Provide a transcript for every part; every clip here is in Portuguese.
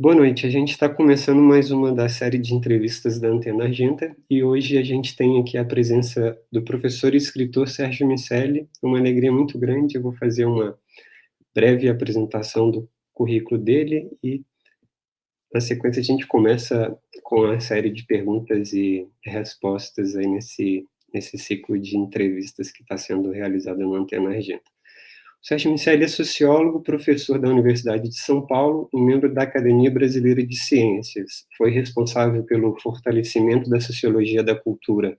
Boa noite, a gente está começando mais uma da série de entrevistas da Antena Argenta e hoje a gente tem aqui a presença do professor e escritor Sérgio Miceli. Uma alegria muito grande. Eu vou fazer uma breve apresentação do currículo dele e, na sequência, a gente começa com a série de perguntas e respostas aí nesse ciclo de entrevistas que está sendo realizado na Antena Argenta. O Sérgio Miceli é sociólogo, professor da Universidade de São Paulo e membro da Academia Brasileira de Ciências. Foi responsável pelo fortalecimento da sociologia da cultura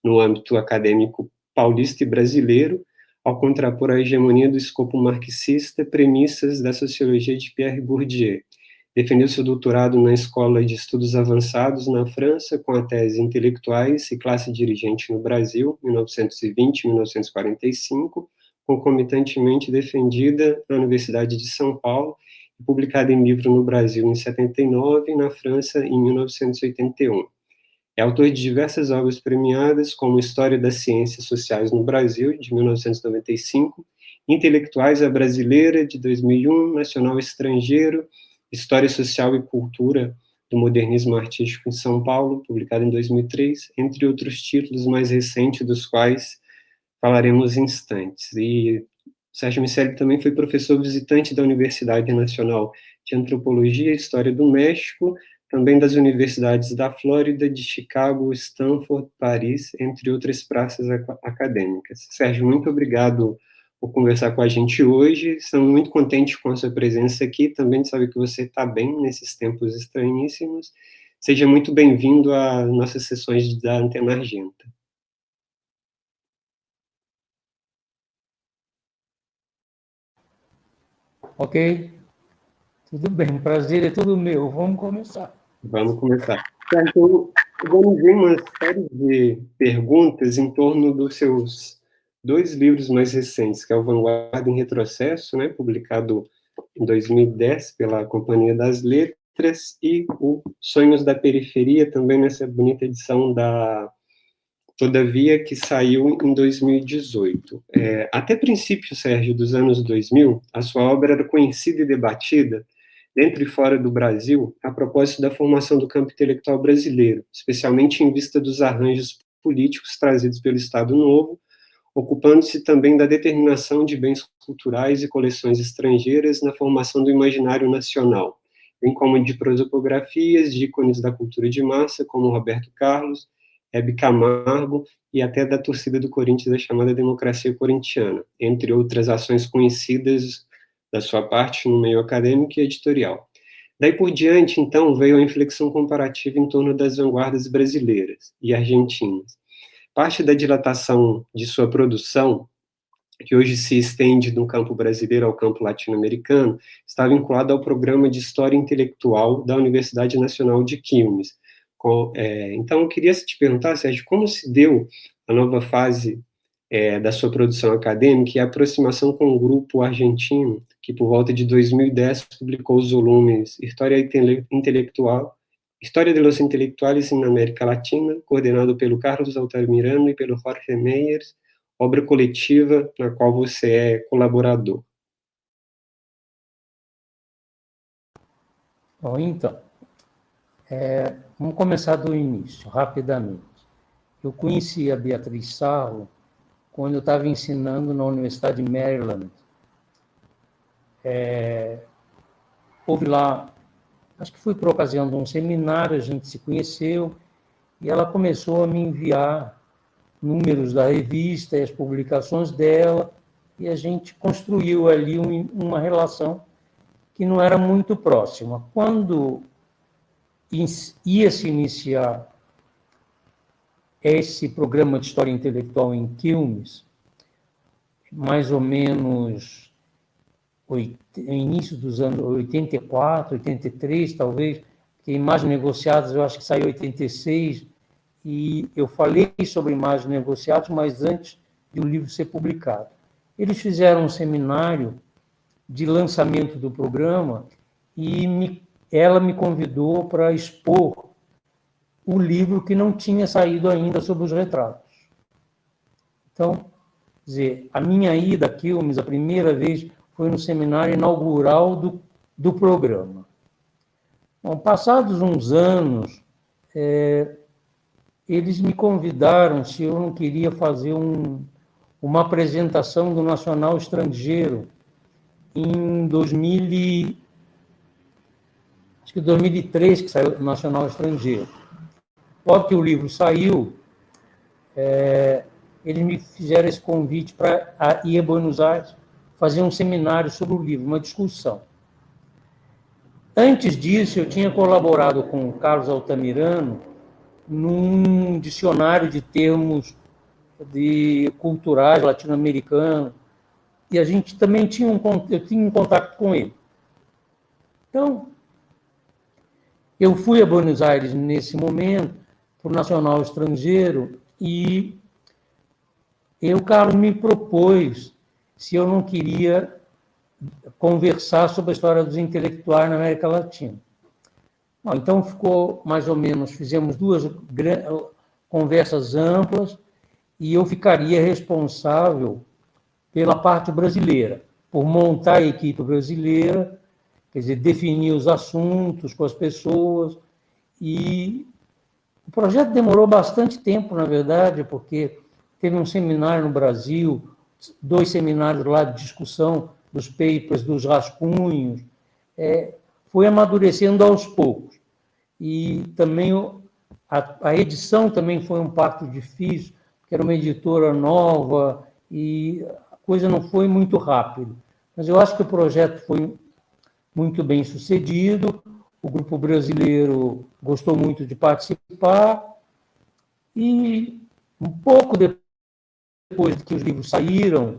no âmbito acadêmico paulista e brasileiro, ao contrapor a hegemonia do escopo marxista, premissas da sociologia de Pierre Bourdieu. Defendeu seu doutorado na Escola de Estudos Avançados na França, com a tese Intelectuais e Classe Dirigente no Brasil, 1920-1945, concomitantemente defendida na Universidade de São Paulo e publicada em livro no Brasil em 79 e na França em 1981. É autor de diversas obras premiadas, como História das Ciências Sociais no Brasil, de 1995, Intelectuais à Brasileira, de 2001, Nacional Estrangeiro, História Social e Cultura do Modernismo Artístico em São Paulo, publicado em 2003, entre outros títulos mais recentes, dos quais falaremos em instantes. E Sérgio Miceli também foi professor visitante da Universidade Nacional de Antropologia e História do México, também das universidades da Flórida, de Chicago, Stanford, Paris, entre outras praças acadêmicas. Sérgio, muito obrigado por conversar com a gente hoje. Estamos muito contentes com a sua presença aqui. Também sabe que você está bem nesses tempos estranhíssimos. Seja muito bem-vindo às nossas sessões da Antena Argenta. Ok, tudo bem, prazer é tudo meu. Vamos começar. Vamos começar. Então, vamos ver uma série de perguntas em torno dos seus dois livros mais recentes, que é o Vanguarda em Retrocesso, né, publicado em 2010 pela Companhia das Letras, e o Sonhos da Periferia, também nessa bonita edição da Todavia, que saiu em 2018. Até princípio, Sérgio, dos anos 2000, a sua obra era conhecida e debatida dentro e fora do Brasil, a propósito da formação do campo intelectual brasileiro, especialmente em vista dos arranjos políticos trazidos pelo Estado Novo, ocupando-se também da determinação de bens culturais e coleções estrangeiras na formação do imaginário nacional, bem como de prosopografias de ícones da cultura de massa, como Roberto Carlos, Hebe Camargo e até da torcida do Corinthians, da chamada democracia corintiana, entre outras ações conhecidas da sua parte no meio acadêmico e editorial. Daí por diante, então, veio a inflexão comparativa em torno das vanguardas brasileiras e argentinas. Parte da dilatação de sua produção, que hoje se estende do campo brasileiro ao campo latino-americano, está vinculada ao programa de História Intelectual da Universidade Nacional de Quilmes. Então, eu queria te perguntar, Sérgio, como se deu a nova fase da sua produção acadêmica e a aproximação com o grupo argentino, que por volta de 2010 publicou os volumes História Intelectual, História de los Intelectuales na América Latina, coordenado pelo Carlos Altamirano e pelo Jorge Meyers, obra coletiva na qual você é colaborador. Bom, então, vamos começar do início, rapidamente. Eu conheci a Beatriz Sarro quando eu estava ensinando na Universidade de Maryland. Houve lá, acho que foi por ocasião de um seminário, a gente se conheceu, e ela começou a me enviar números da revista e as publicações dela, e a gente construiu ali uma relação que não era muito próxima. Quando ia se iniciar esse programa de história intelectual em Quilmes, mais ou menos início dos anos 84, 83, talvez, que Imagens Negociadas eu acho que saiu em 86, e eu falei sobre Imagens Negociadas, mas antes de o livro ser publicado. Eles fizeram um seminário de lançamento do programa e ela me convidou para expor o livro que não tinha saído ainda sobre os retratos. Então, quer dizer, a minha ida a Quilmes, a primeira vez, foi no seminário inaugural do programa. Bom, passados uns anos, eles me convidaram se eu não queria fazer uma apresentação do Nacional Estrangeiro em 2003, que saiu o Nacional Estrangeiro. Logo que o livro saiu, eles me fizeram esse convite para ir a Buenos Aires fazer um seminário sobre o livro, uma discussão. Antes disso, eu tinha colaborado com o Carlos Altamirano num dicionário de termos culturais latino-americanos, e a gente também eu tinha um contato com ele. Então, eu fui a Buenos Aires nesse momento, para o Nacional Estrangeiro, e o Carlos me propôs se eu não queria conversar sobre a história dos intelectuais na América Latina. Bom, então ficou mais ou menos, fizemos 2 conversas amplas, e eu ficaria responsável pela parte brasileira, por montar a equipe brasileira, quer dizer, definir os assuntos com as pessoas, e o projeto demorou bastante tempo, na verdade, porque teve um seminário no Brasil, 2 seminários lá de discussão dos papers, dos rascunhos, foi amadurecendo aos poucos. E também a edição também foi um parto difícil, porque era uma editora nova e a coisa não foi muito rápida. Mas eu acho que o projeto foi muito bem sucedido, o grupo brasileiro gostou muito de participar, e um pouco depois que os livros saíram,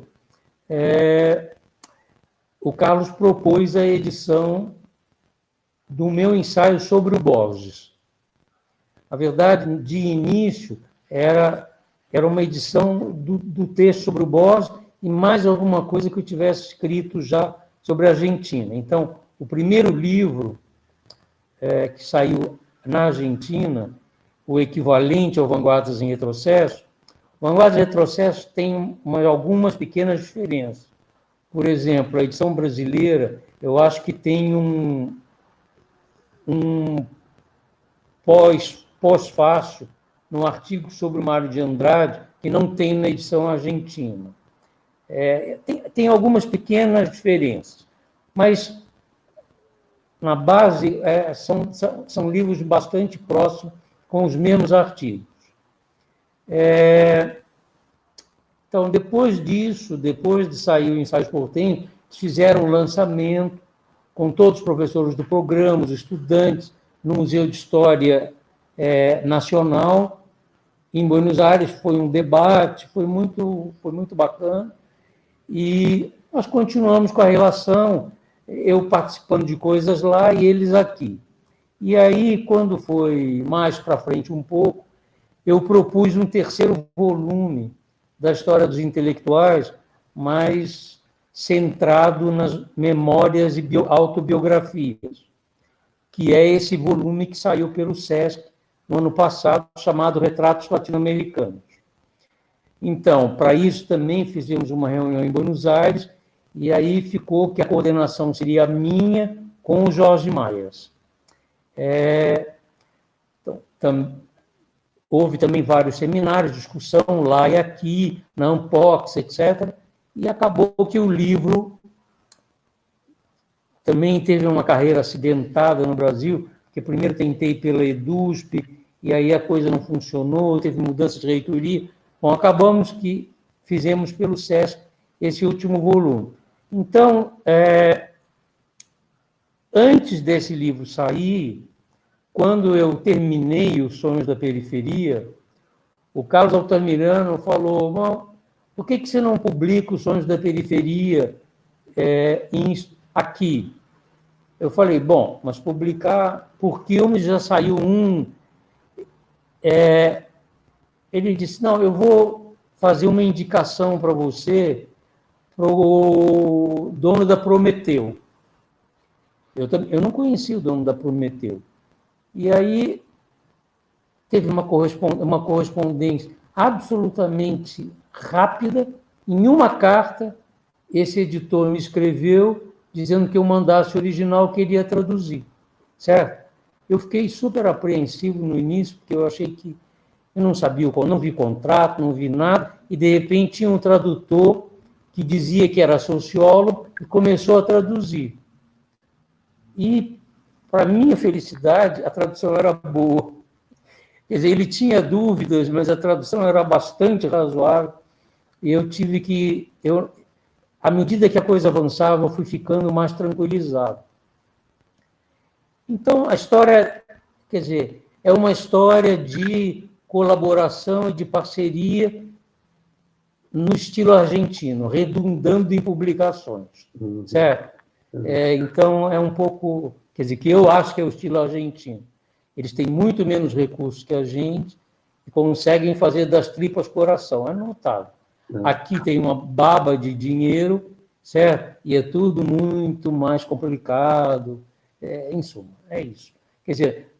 o Carlos propôs a edição do meu ensaio sobre o Borges. Na verdade, de início, era uma edição do texto sobre o Borges e mais alguma coisa que eu tivesse escrito já sobre a Argentina. Então, o primeiro livro que saiu na Argentina, o equivalente ao Vanguardas em Retrocesso, o Vanguardas em Retrocesso tem algumas pequenas diferenças. Por exemplo, a edição brasileira, eu acho que tem um pós-fácil no artigo sobre o Mário de Andrade, que não tem na edição argentina. Tem algumas pequenas diferenças, mas, na base, são livros bastante próximos, com os mesmos artigos. Então, depois disso, depois de sair o Ensaios Porteños, fizeram um lançamento com todos os professores do programa, os estudantes, no Museu de História Nacional, em Buenos Aires. Foi um debate, foi muito bacana, e nós continuamos com a relação, eu participando de coisas lá e eles aqui. E aí, quando foi mais para frente um pouco, eu propus um 3º volume da história dos intelectuais, mais centrado nas memórias e autobiografias, que é esse volume que saiu pelo SESC no ano passado, chamado Retratos Latino-Americanos. Então, para isso também fizemos uma reunião em Buenos Aires, e aí ficou que a coordenação seria a minha com o Jorge Maias. Houve também vários seminários, discussão lá e aqui, na Ampox, etc. E acabou que o livro também teve uma carreira acidentada no Brasil, porque primeiro tentei pela EDUSP, e aí a coisa não funcionou, teve mudança de reitoria. Bom, acabamos que fizemos pelo SESC esse último volume. Então, antes desse livro sair, quando eu terminei Os Sonhos da Periferia, o Carlos Altamirano falou: por que você não publica Os Sonhos da Periferia aqui? Eu falei: bom, mas publicar por filmes já saiu um. Ele disse: não, eu vou fazer uma indicação para você, para o dono da Prometeu. Eu não conhecia o dono da Prometeu. E aí teve uma correspondência absolutamente rápida. Em uma carta, esse editor me escreveu dizendo que eu mandasse o original que ele ia traduzir, certo? eu fiquei super apreensivo no início, porque eu achei que eu não sabia, não vi contrato, não vi nada, e de repente tinha um tradutor que dizia que era sociólogo e começou a traduzir. E, para minha felicidade, a tradução era boa. Quer dizer, ele tinha dúvidas, mas a tradução era bastante razoável, e eu tive que... à medida que a coisa avançava, eu fui ficando mais tranquilizado. Então, a história, quer dizer, é uma história de colaboração e de parceria no estilo argentino, redundando em publicações, certo? Então, é um pouco, quer dizer, que eu acho que é o estilo argentino. Eles têm muito menos recursos que a gente e conseguem fazer das tripas coração, é notável. Aqui tem uma baba de dinheiro, certo? E é tudo muito mais complicado, em suma, é isso. Quer dizer,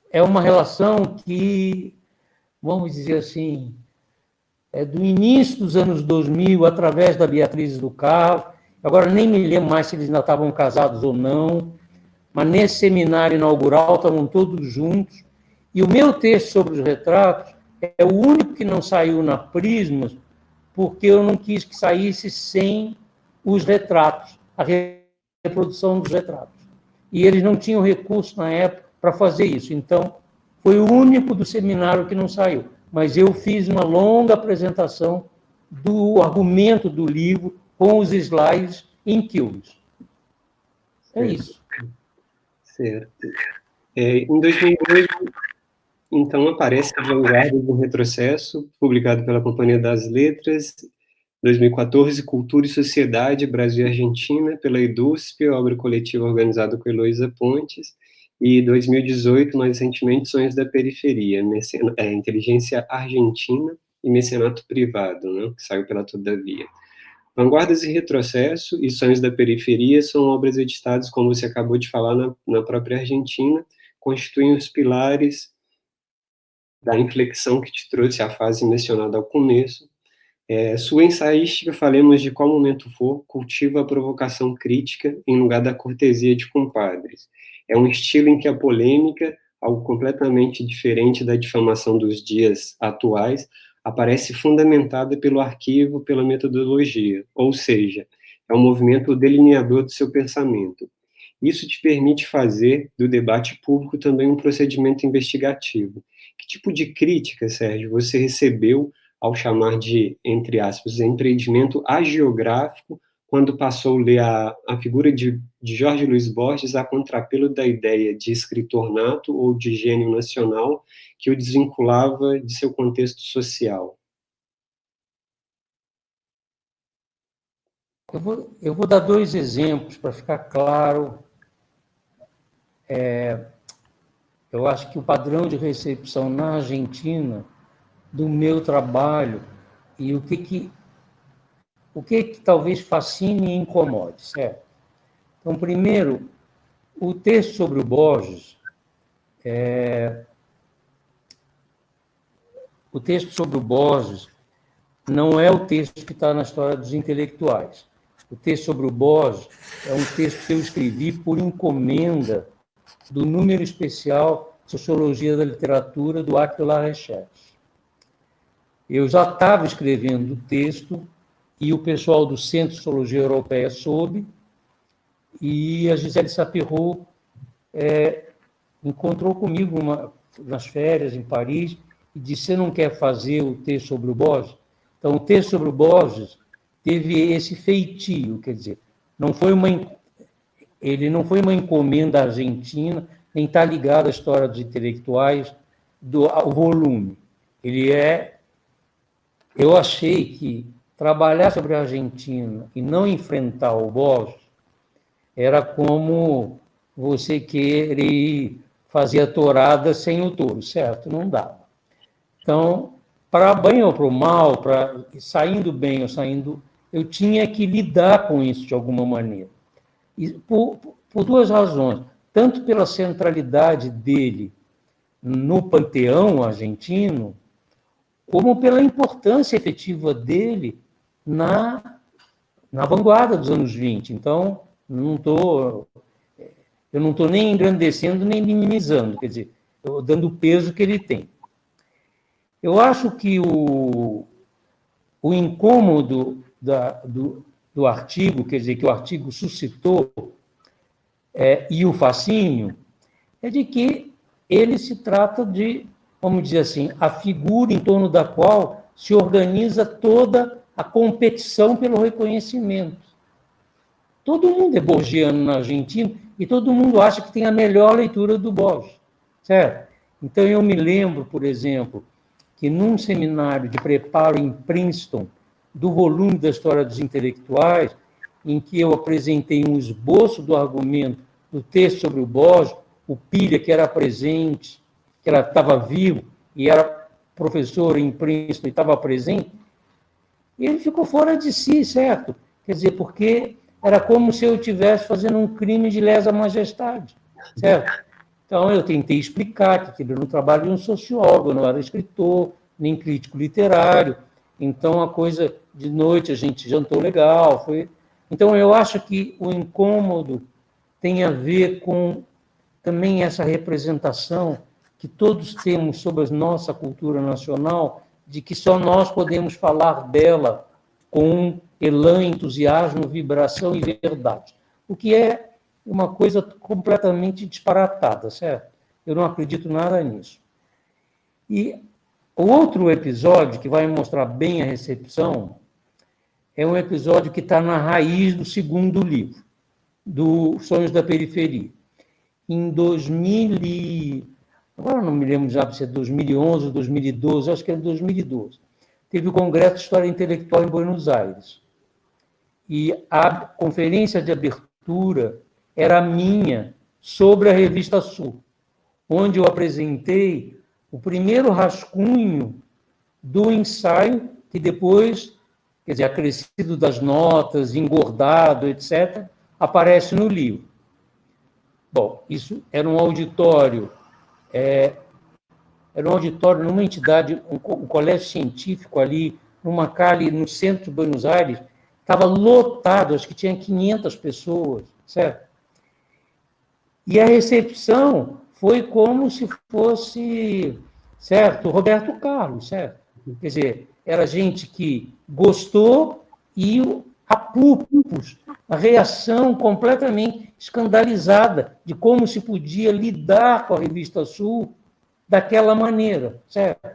é uma relação que, vamos dizer assim, é do início dos anos 2000, através da Beatriz do Carmo. Agora nem me lembro mais se eles ainda estavam casados ou não, mas nesse seminário inaugural estavam todos juntos, e o meu texto sobre os retratos é o único que não saiu na Prismas, porque eu não quis que saísse sem os retratos, a reprodução dos retratos. E eles não tinham recurso na época para fazer isso, então foi o único do seminário que não saiu. Mas eu fiz uma longa apresentação do argumento do livro com os slides em Quilmes. É isso. Certo. Em 2002, então, aparece a Vanguarda do Retrocesso, publicado pela Companhia das Letras, 2014, Cultura e Sociedade, Brasil e Argentina, pela EDUSP, obra coletiva organizada com Heloísa Pontes, e 2018, mais recentemente, Sonhos da Periferia, Inteligência Argentina e Mecenato Privado, né, que saiu pela Todavia. Vanguardas e Retrocesso e Sonhos da Periferia são obras editadas, como você acabou de falar, na própria Argentina, constituem os pilares da inflexão que te trouxe à fase mencionada ao começo. Sua ensaística, falemos de qual momento for, cultiva a provocação crítica em lugar da cortesia de compadres. É um estilo em que a polêmica, algo completamente diferente da difamação dos dias atuais, aparece fundamentada pelo arquivo, pela metodologia, ou seja, é um movimento delineador do seu pensamento. Isso te permite fazer do debate público também um procedimento investigativo. Que tipo de crítica, Sérgio, você recebeu ao chamar de, entre aspas, empreendimento agiográfico, quando passou a ler a figura de Jorge Luiz Borges a contrapelo da ideia de escritor nato ou de gênio nacional que o desvinculava de seu contexto social? Eu vou dar dois exemplos para ficar claro. Eu acho que o padrão de recepção na Argentina do meu trabalho e o que talvez fascine e incomode, certo? Então, primeiro, o texto sobre o Borges, o texto sobre o Borges não é o texto que está na história dos intelectuais. O texto sobre o Borges é um texto que eu escrevi por encomenda do número especial Sociologia da Literatura do Acto La Recherche. Eu já estava escrevendo o texto e o pessoal do Centro de Sociologia Europeia soube, e a Gisele Sapiro encontrou comigo nas férias em Paris e disse: você não quer fazer o texto sobre o Borges? Então, o texto sobre o Borges teve esse feitio, quer dizer, ele não foi uma encomenda argentina, nem está ligado à história dos intelectuais, ao volume. Eu achei que trabalhar sobre a Argentina e não enfrentar o Borges era como você querer fazer a tourada sem o touro, certo? Não dá. Então, para bem ou para o mal, saindo bem ou saindo, eu tinha que lidar com isso de alguma maneira. E por duas razões. Tanto pela centralidade dele no panteão argentino, como pela importância efetiva dele na vanguarda dos anos 20. Então, não estou... Eu não estou nem engrandecendo, nem minimizando, quer dizer, eu dando o peso que ele tem. Eu acho que o incômodo do artigo, quer dizer, que o artigo suscitou, e o fascínio, é de que ele se trata de, vamos dizer assim, a figura em torno da qual se organiza toda a competição pelo reconhecimento. Todo mundo é borgiano na Argentina e todo mundo acha que tem a melhor leitura do Borges, certo? Então, eu me lembro, por exemplo, que num seminário de preparo em Princeton, do volume da História dos Intelectuais, em que eu apresentei um esboço do argumento do texto sobre o Borges, o Pilha, que era presente, que estava vivo e era professor em Princeton e estava presente, e ele ficou fora de si, certo? Quer dizer, porque era como se eu estivesse fazendo um crime de lesa majestade, certo? Então, eu tentei explicar que aquilo era um trabalho de um sociólogo, eu não era escritor, nem crítico literário. Então, a coisa de noite, a gente jantou legal. Então, eu acho que o incômodo tem a ver com também essa representação que todos temos sobre a nossa cultura nacional, de que só nós podemos falar dela com elan, entusiasmo, vibração e verdade. O que é uma coisa completamente disparatada, certo? Eu não acredito nada nisso. E o outro episódio, que vai mostrar bem a recepção, é um episódio que está na raiz do segundo livro, do Sonhos da Periferia. Em 2000 agora não me lembro já se é 2011 ou 2012, acho que é 2012, teve o Congresso de História Intelectual em Buenos Aires. E a conferência de abertura era minha sobre a Revista Sul, onde eu apresentei o primeiro rascunho do ensaio, que depois, quer dizer, acrescido das notas, engordado, etc., aparece no livro. Bom, isso era um auditório, numa entidade, um colégio científico ali, numa calle no centro de Buenos Aires, estava lotado, acho que tinha 500 pessoas, certo? E a recepção foi como se fosse, certo, Roberto Carlos, certo? Quer dizer, era gente que gostou e a reação completamente escandalizada de como se podia lidar com a Revista Sul daquela maneira, certo?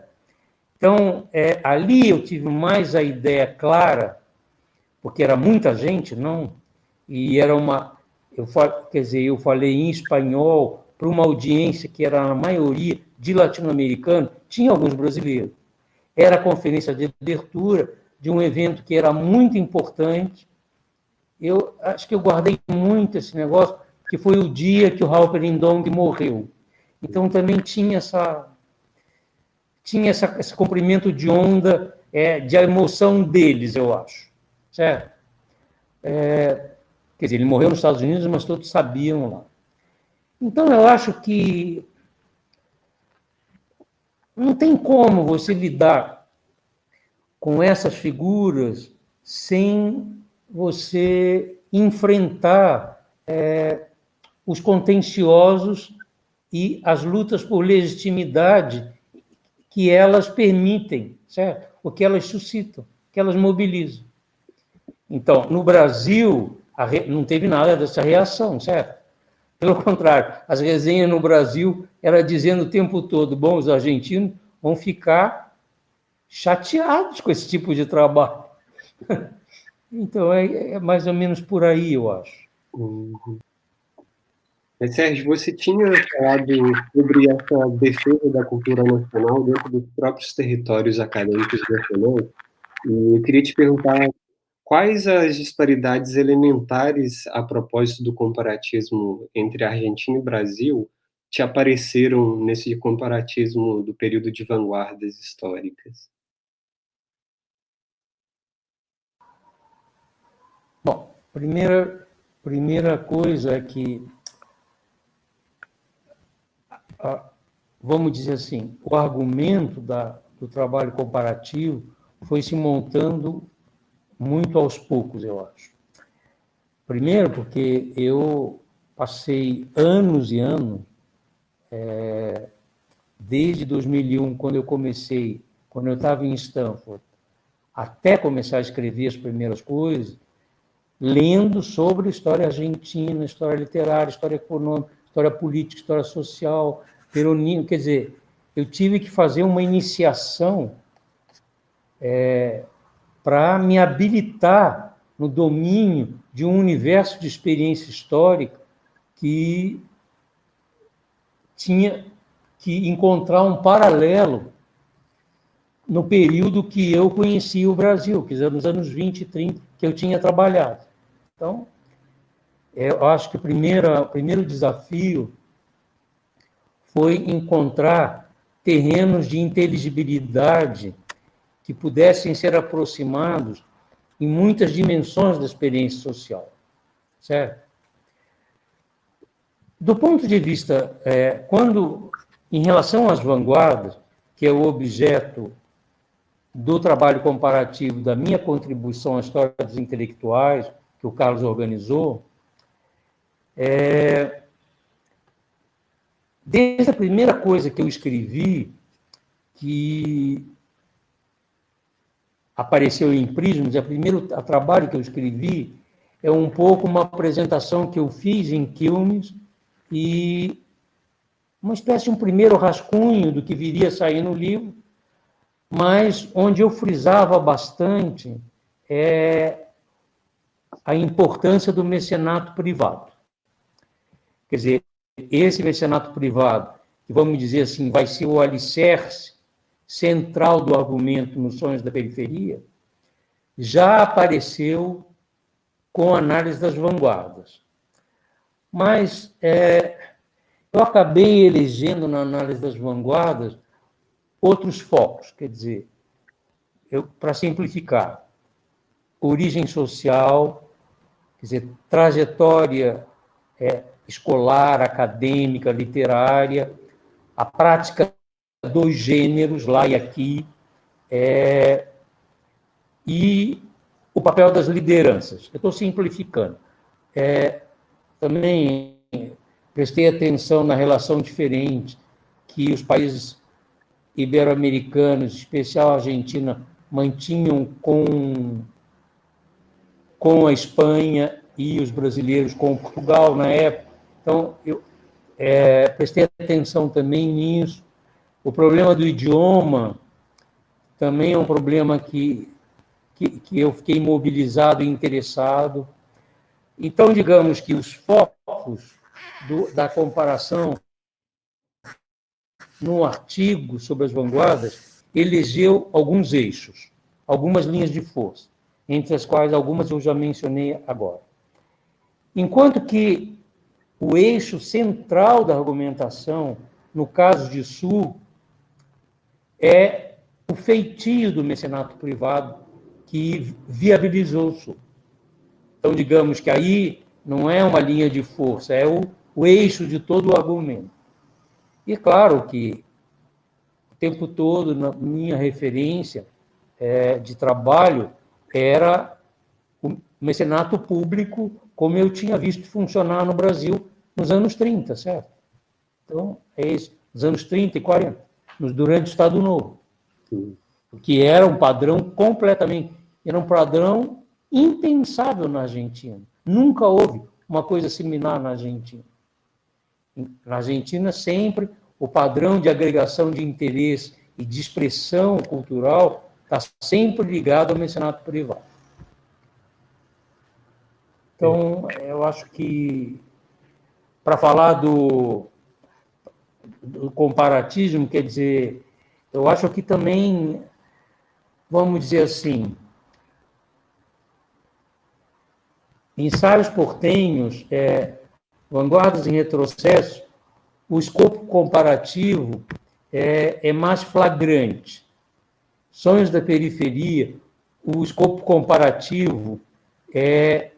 Então, ali eu tive mais a ideia clara, porque era muita gente, não? E era eu falei em espanhol para uma audiência que era a maioria de latino-americanos, tinha alguns brasileiros. Era a conferência de abertura de um evento que era muito importante. Eu acho que eu guardei muito esse negócio, que foi o dia que o Raul Perindong morreu. Então, também tinha esse comprimento de onda de emoção deles, eu acho. Certo? Quer dizer, ele morreu nos Estados Unidos, mas todos sabiam lá. Então, eu acho que não tem como você lidar com essas figuras sem você enfrentar os contenciosos e as lutas por legitimidade que elas permitem, certo? O que elas suscitam, que elas mobilizam. Então, no Brasil, não teve nada dessa reação, certo? Pelo contrário, as resenhas no Brasil eram dizendo o tempo todo, bom, os argentinos vão ficar chateados com esse tipo de trabalho. Então, é mais ou menos por aí, eu acho. Sérgio, você tinha falado sobre essa defesa da cultura nacional dentro dos próprios territórios acadêmicos nacionais, e eu queria te perguntar quais as disparidades elementares a propósito do comparatismo entre Argentina e Brasil te apareceram nesse comparatismo do período de vanguardas históricas? Bom, primeira coisa é que, vamos dizer assim, o argumento do trabalho comparativo foi se montando muito aos poucos, eu acho. Primeiro, porque eu passei anos e anos, desde 2001, quando eu estava em Stanford, até começar a escrever as primeiras coisas, lendo sobre história argentina, história literária, história econômica, história política, história social, peronismo. Quer dizer, eu tive que fazer uma iniciação para me habilitar no domínio de um universo de experiência histórica que tinha que encontrar um paralelo no período que eu conhecia o Brasil, quer dizer, nos anos 20 e 30, que eu tinha trabalhado. Então, eu acho que o primeiro desafio foi encontrar terrenos de inteligibilidade que pudessem ser aproximados em muitas dimensões da experiência social, certo? Do ponto de vista, em relação às vanguardas, que é o objeto do trabalho comparativo da minha contribuição à história dos intelectuais, que o Carlos organizou, desde a primeira coisa que eu escrevi, que apareceu em Prismas, o primeiro trabalho que eu escrevi é um pouco uma apresentação que eu fiz em Quilmes e uma espécie de um primeiro rascunho do que viria a sair no livro, mas onde eu frisava bastante a importância do mecenato privado. Quer dizer, esse mecenato privado, que vamos dizer assim, vai ser o alicerce central do argumento nos Sonhos da Periferia, já apareceu com a análise das vanguardas. Mas eu acabei elegendo na análise das vanguardas outros focos, quer dizer, para simplificar, origem social, quer dizer, trajetória escolar, acadêmica, literária, a prática dos gêneros, lá e aqui, e o papel das lideranças. Eu estou simplificando. Também prestei atenção na relação diferente que os países ibero-americanos, em especial a Argentina, mantinham com a Espanha e os brasileiros com Portugal na época. Então, eu prestei atenção também nisso. O problema do idioma também é um problema que eu fiquei mobilizado e interessado. Então, digamos que os focos da comparação no artigo sobre as vanguardas elegeu alguns eixos, algumas linhas de força, entre as quais algumas eu já mencionei agora. Enquanto que o eixo central da argumentação, no caso de Sul, é o feitio do mecenato privado que viabilizou o Sul. Então, digamos que aí não é uma linha de força, é o eixo de todo o argumento. E claro que o tempo todo, na minha referência de trabalho, era o mecenato público, como eu tinha visto funcionar no Brasil nos anos 30, certo? Então, é isso, nos anos 30 e 40, durante o Estado Novo. Que era um padrão era um padrão impensável na Argentina. Nunca houve uma coisa similar na Argentina. Na Argentina, sempre o padrão de agregação de interesse e de expressão cultural está sempre ligado ao mecenato privado. Então, eu acho que, para falar do comparatismo, quer dizer, eu acho que também, vamos dizer assim, ensaios portenhos, vanguardas em retrocesso, o escopo comparativo é mais flagrante. Sonhos da Periferia, o escopo comparativo é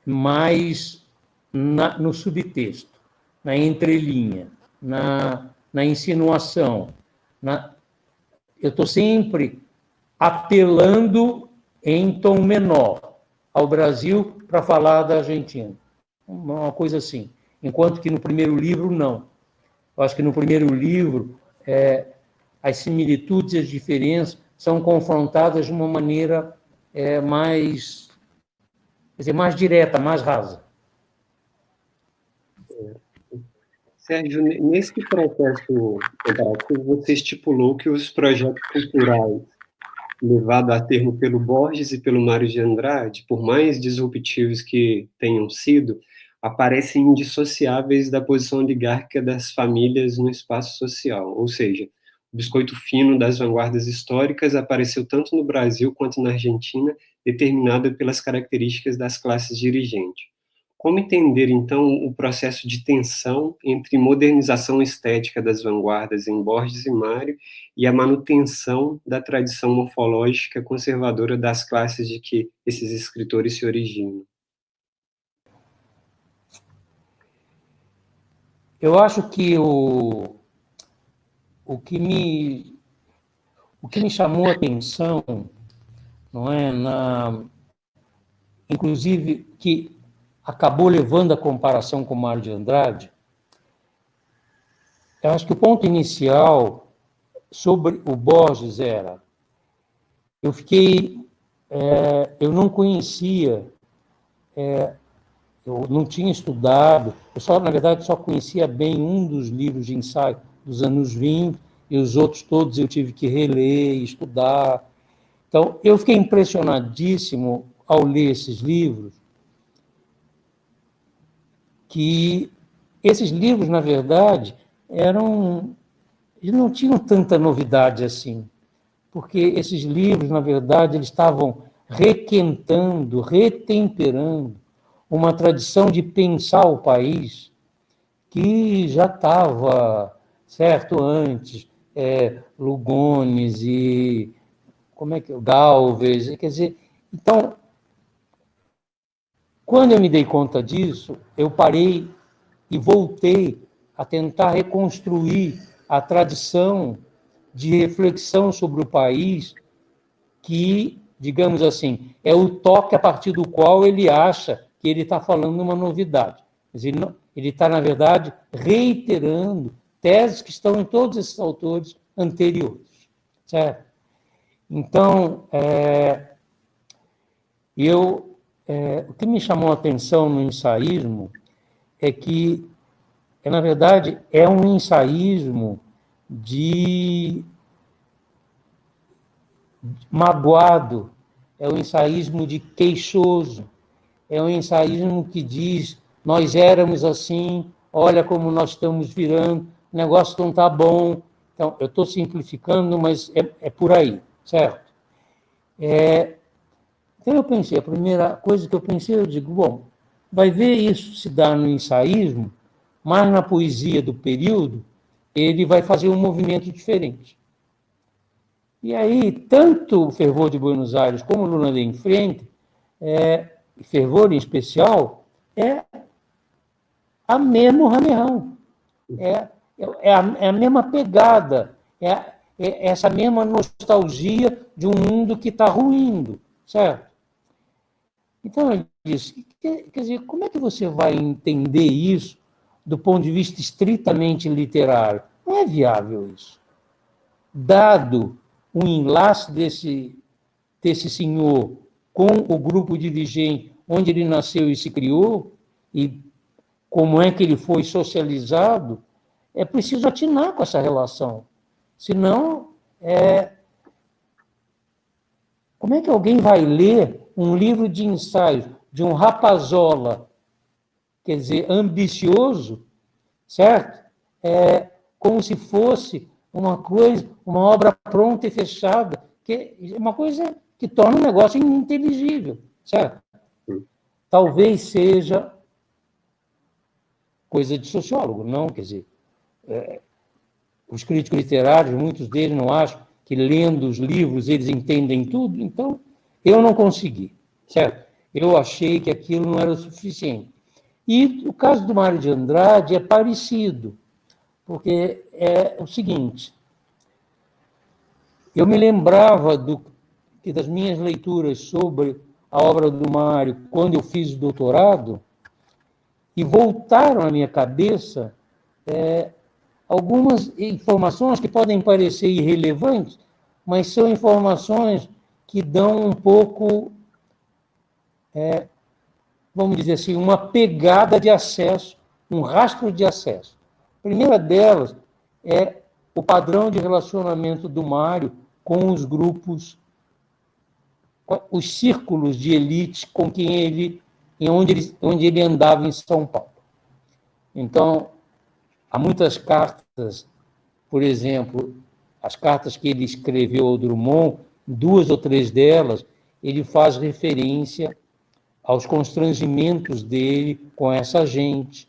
mais no subtexto, na entrelinha, na insinuação. Eu estou sempre apelando em tom menor ao Brasil para falar da Argentina. Uma coisa assim. enquanto que no primeiro livro, não. Eu acho que no primeiro livro, as similitudes e as diferenças são confrontadas de uma maneira mais, quer dizer, mais direta, mais rasa. Sérgio, nesse processo comparativo, você estipulou que os projetos culturais levados a termo pelo Borges e pelo Mário de Andrade, por mais disruptivos que tenham sido, aparecem indissociáveis da posição oligárquica das famílias no espaço social, ou seja, o biscoito fino das vanguardas históricas apareceu tanto no Brasil quanto na Argentina, determinado pelas características das classes dirigentes. Como entender, então, o processo de tensão entre modernização estética das vanguardas em Borges e Mário e a manutenção da tradição morfológica conservadora das classes de que esses escritores se originam? Eu acho que o que me chamou a atenção, não é, inclusive, que acabou levando a comparação com o Mário de Andrade, eu acho que o ponto inicial sobre o Borges era, eu não conhecia, eu não tinha estudado, na verdade, só conhecia bem um dos livros de ensaio dos anos 20, e os outros todos eu tive que reler, estudar. Então, eu fiquei impressionadíssimo ao ler esses livros, que esses livros, na verdade, eles não tinham tanta novidade assim, porque esses livros, na verdade, eles estavam requentando, retemperando uma tradição de pensar o país que já estava, certo, antes, Lugones e Gálvez, quer dizer, então, quando eu me dei conta disso, eu parei e voltei a tentar reconstruir a tradição de reflexão sobre o país que, digamos assim, é o toque a partir do qual ele acha que ele está falando uma novidade. Ele está, na verdade, reiterando teses que estão em todos esses autores anteriores. Certo? Então, o que me chamou a atenção no ensaísmo é que, na verdade, é um ensaísmo magoado, é um ensaísmo de queixoso, é um ensaísmo que diz: nós éramos assim, olha como nós estamos virando, o negócio não está bom. Então, eu estou simplificando, mas é por aí, certo? Então, eu pensei, a primeira coisa que eu pensei, eu digo, bom, vai ver isso se dá no ensaísmo, mas na poesia do período, ele vai fazer um movimento diferente. E aí, tanto o Fervor de Buenos Aires como o Luna de Enfrente, Fervor em especial, é a mesmo ramerrão, é a mesma pegada, é essa mesma nostalgia de um mundo que está ruindo, certo? Então, ele disse, quer dizer, como é que você vai entender isso do ponto de vista estritamente literário? Não é viável isso. Dado o enlace desse senhor com o grupo dirigente onde ele nasceu e se criou, e como é que ele foi socializado, é preciso atinar com essa relação. Senão, como é que alguém vai ler um livro de ensaio de um rapazola, quer dizer, ambicioso, certo? Como se fosse uma obra pronta e fechada, que é uma coisa que torna o negócio ininteligível, certo? Talvez seja coisa de sociólogo, não, quer dizer, os críticos literários, muitos deles não acham que lendo os livros eles entendem tudo, então eu não consegui, certo? Eu achei que aquilo não era o suficiente. E o caso do Mário de Andrade é parecido, porque é o seguinte, eu me lembrava das minhas leituras sobre a obra do Mário quando eu fiz o doutorado, e voltaram à minha cabeça algumas informações que podem parecer irrelevantes, mas são informações que dão um pouco, vamos dizer assim, uma pegada de acesso, um rastro de acesso. A primeira delas é o padrão de relacionamento do Mário com os grupos, os círculos de elite com quem onde ele andava em São Paulo. Então, há muitas cartas, por exemplo, as cartas que ele escreveu ao Drummond, 2 ou 3 delas, ele faz referência aos constrangimentos dele com essa gente.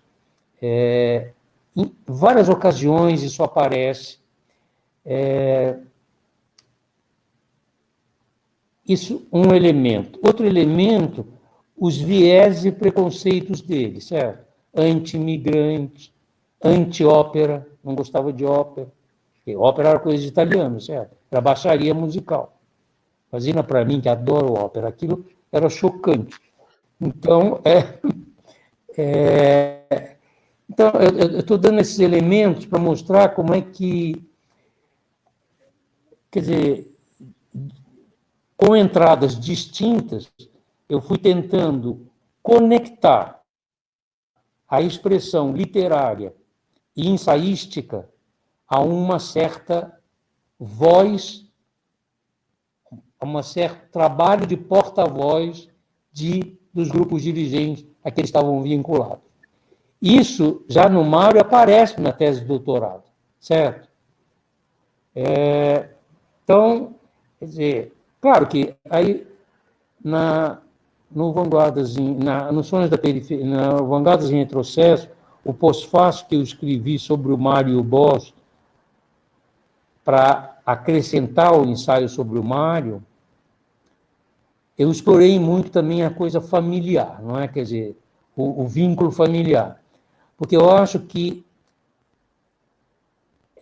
Em várias ocasiões isso aparece. Isso um elemento. Outro elemento, os viés e preconceitos dele, certo? Anti-imigrante, anti-ópera, não gostava de ópera. Porque ópera era coisa de italiano, certo? Era baixaria musical. Imagina para mim, que adoro ópera, aquilo era chocante. Então, então eu estou dando esses elementos para mostrar como é que, quer dizer, com entradas distintas, eu fui tentando conectar a expressão literária e ensaística a uma certa voz, a um certo trabalho de porta-voz dos grupos dirigentes a que eles estavam vinculados. Isso, já no Mário, aparece na tese de doutorado, certo? Então, quer dizer, claro que aí, no Vanguardas, no Sonhos da Periferia, na Vanguardas em Retrocesso, o pós-fácil que eu escrevi sobre o Mário Bosch, para acrescentar o ensaio sobre o Mário, eu explorei muito também a coisa familiar, não é? Quer dizer, o vínculo familiar. Porque eu acho que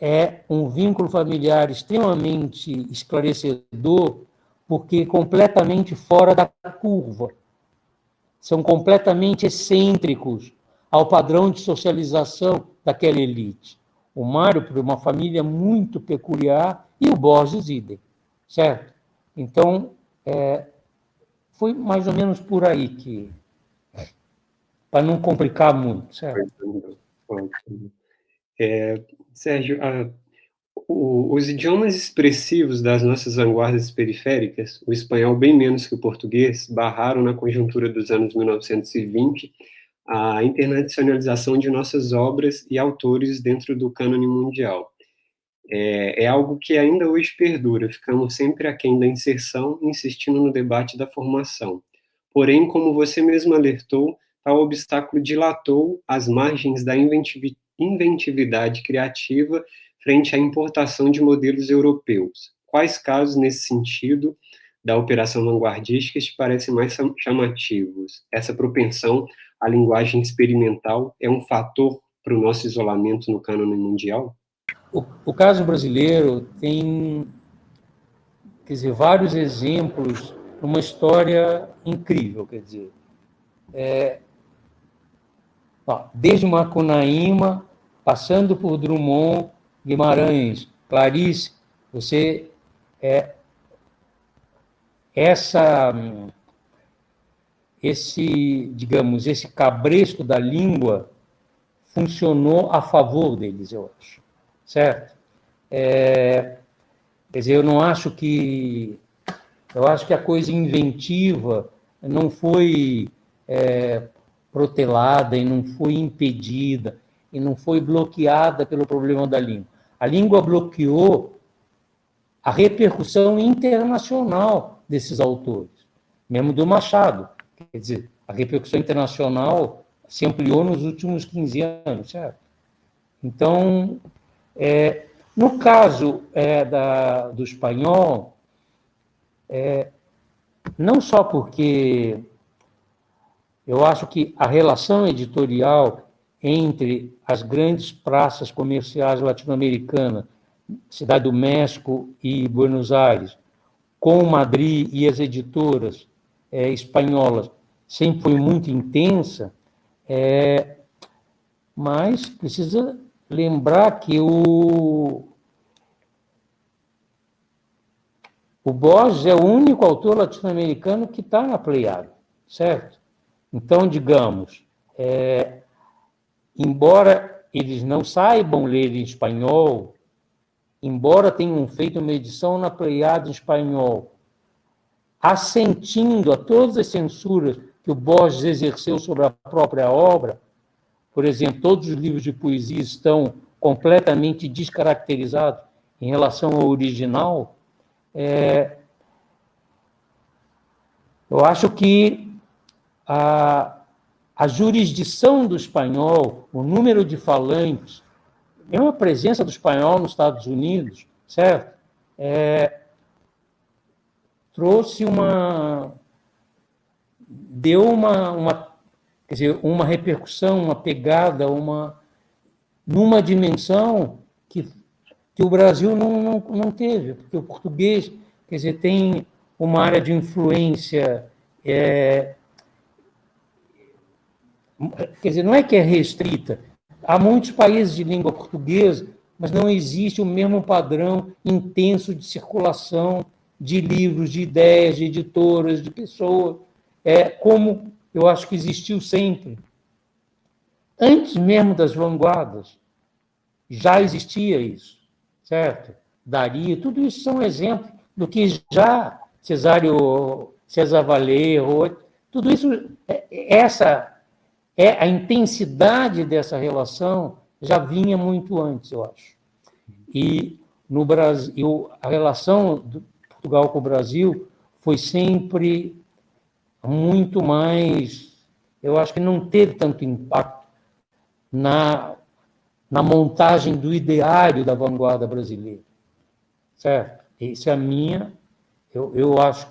é um vínculo familiar extremamente esclarecedor, porque completamente fora da curva. São completamente excêntricos ao padrão de socialização daquela elite. O Mário, por uma família muito peculiar, e o Borges, idem, certo? Então, foi mais ou menos por aí que... para não complicar muito, certo? Sérgio, os idiomas expressivos das nossas vanguardas periféricas, o espanhol bem menos que o português, barraram na conjuntura dos anos 1920 a internacionalização de nossas obras e autores dentro do cânone mundial. É algo que ainda hoje perdura, ficamos sempre aquém da inserção, insistindo no debate da formação. Porém, como você mesmo alertou, tal obstáculo dilatou as margens da inventividade criativa frente à importação de modelos europeus. Quais casos, nesse sentido, da operação vanguardística te parecem mais chamativos? Essa propensão à linguagem experimental é um fator para o nosso isolamento no cânone mundial? O caso brasileiro tem, quer dizer, vários exemplos, uma história incrível, quer dizer, desde Macunaíma, passando por Drummond, Guimarães, Clarice, você esse cabresto da língua funcionou a favor deles, eu acho, certo? Quer dizer, eu acho que a coisa inventiva não foi protelada e não foi impedida e não foi bloqueada pelo problema da língua. A língua bloqueou a repercussão internacional desses autores, mesmo do Machado. Quer dizer, a repercussão internacional se ampliou nos últimos 15 anos, certo? Então, no caso do espanhol, não só porque eu acho que a relação editorial entre as grandes praças comerciais latino-americanas, Cidade do México e Buenos Aires, com Madrid e as editoras espanholas, sempre foi muito intensa, Mas precisa lembrar que o Borges é o único autor latino-americano que está na Pleiade, certo? Então, digamos, embora eles não saibam ler em espanhol, embora tenham feito uma edição na Pleiade em espanhol, assentindo a todas as censuras que o Borges exerceu sobre a própria obra, por exemplo, todos os livros de poesia estão completamente descaracterizados em relação ao original, eu acho que a jurisdição do espanhol, o número de falantes, mesmo a presença do espanhol nos Estados Unidos, certo? Trouxe deu quer dizer, uma repercussão, uma pegada, numa dimensão que o Brasil não teve, porque o português, quer dizer, tem uma área de influência, quer dizer, não é que é restrita. Há muitos países de língua portuguesa, mas não existe o mesmo padrão intenso de circulação de livros, de ideias, de editoras, de pessoas, como eu acho que existiu sempre. Antes mesmo das vanguardas, já existia isso, certo? Daria, tudo isso são exemplos do que já César Valério, tudo isso, a intensidade dessa relação já vinha muito antes, eu acho. E no Brasil, a relação de Portugal com o Brasil foi sempre muito mais, eu acho que não teve tanto impacto na montagem do ideário da vanguarda brasileira, certo? Isso é a minha, eu acho,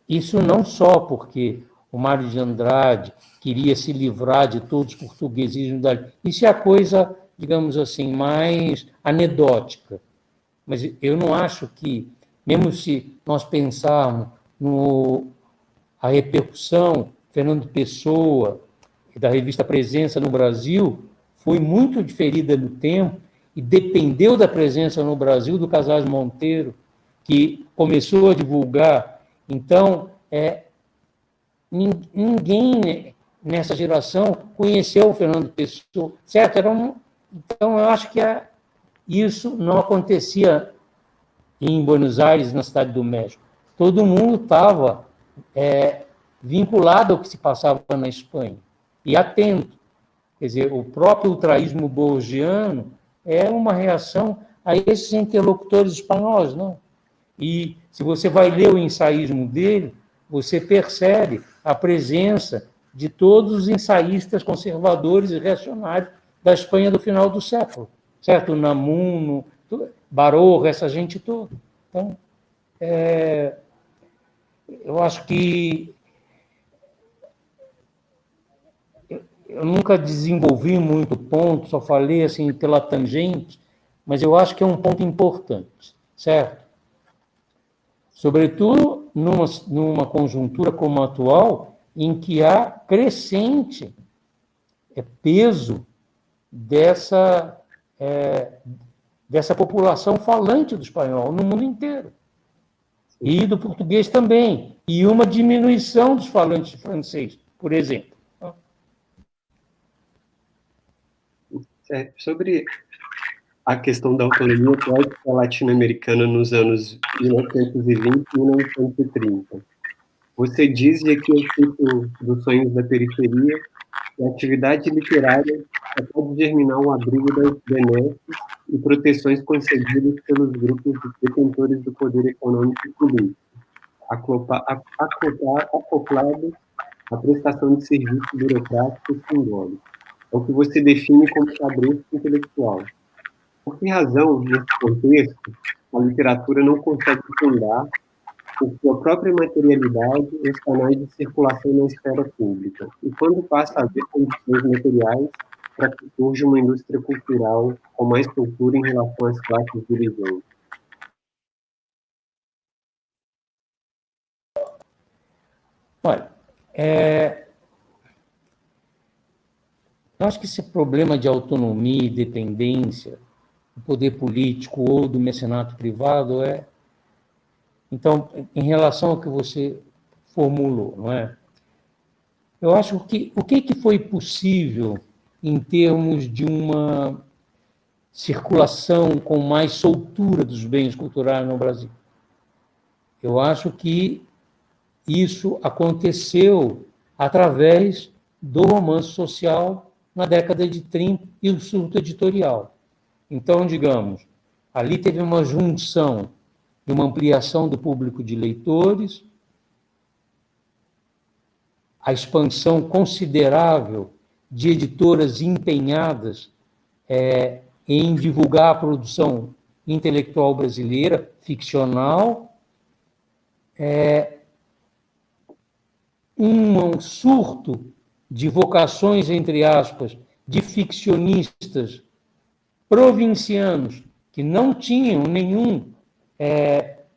isso não só porque o Mário de Andrade queria se livrar de todos os portuguesismos, isso é a coisa, digamos assim, mais anedótica, mas eu não acho que, mesmo se nós pensarmos a repercussão Fernando Pessoa e da revista Presença no Brasil foi muito diferida no tempo e dependeu da presença no Brasil do Casais Monteiro, que começou a divulgar. Então, ninguém nessa geração conheceu o Fernando Pessoa, certo? Então, eu acho que isso não acontecia em Buenos Aires, na Cidade do México. Todo mundo estava vinculado ao que se passava na Espanha e atento. Quer dizer, o próprio ultraísmo borgiano é uma reação a esses interlocutores espanhóis, não? E se você vai ler o ensaísmo dele, você percebe a presença de todos os ensaístas conservadores e reacionários da Espanha do final do século, certo? Namuno, Baroja, essa gente toda. Então, eu acho que eu nunca desenvolvi muito ponto, só falei assim pela tangente, mas eu acho que é um ponto importante, certo? Sobretudo numa conjuntura como a atual, em que há crescente peso dessa população falante do espanhol no mundo inteiro. E do português também. E uma diminuição dos falantes de francês, por exemplo. Sobre a questão da autonomia poética latino-americana nos anos 1920 e 1930. Você diz, e aqui eu cito dos Sonhos da Periferia, que a atividade literária só pode germinar o abrigo das benesses e proteções concedidas pelos grupos detentores do poder econômico e político, acoplados à prestação de serviços burocráticos simbólicos. É o que você define como cabresto intelectual. Por que razão, nesse contexto, a literatura não consegue fundar, por sua própria materialidade, os canais de circulação na esfera pública? E quando passa a haver condições materiais para que surja uma indústria cultural com mais procura em relação às classes dirigentes? Olha, Eu acho que esse problema de autonomia e dependência do poder político ou do mecenato privado é... Então, em relação ao que você formulou, não é? Eu acho que o que foi possível em termos de uma circulação com mais soltura dos bens culturais no Brasil? Eu acho que isso aconteceu através do romance social na década de 30 e o surto editorial. Então, digamos, ali teve uma junção de uma ampliação do público de leitores, a expansão considerável de editoras empenhadas em divulgar a produção intelectual brasileira, ficcional, um surto de vocações, entre aspas, de ficcionistas provincianos que não tinham nenhum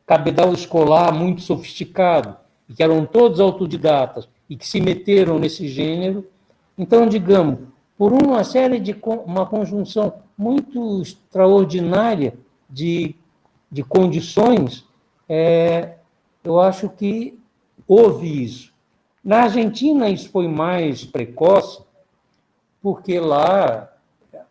cabedal escolar muito sofisticado, e que eram todos autodidatas e que se meteram nesse gênero. Então, digamos, por uma série de uma conjunção muito extraordinária de condições, eu acho que houve isso. Na Argentina, isso foi mais precoce, porque lá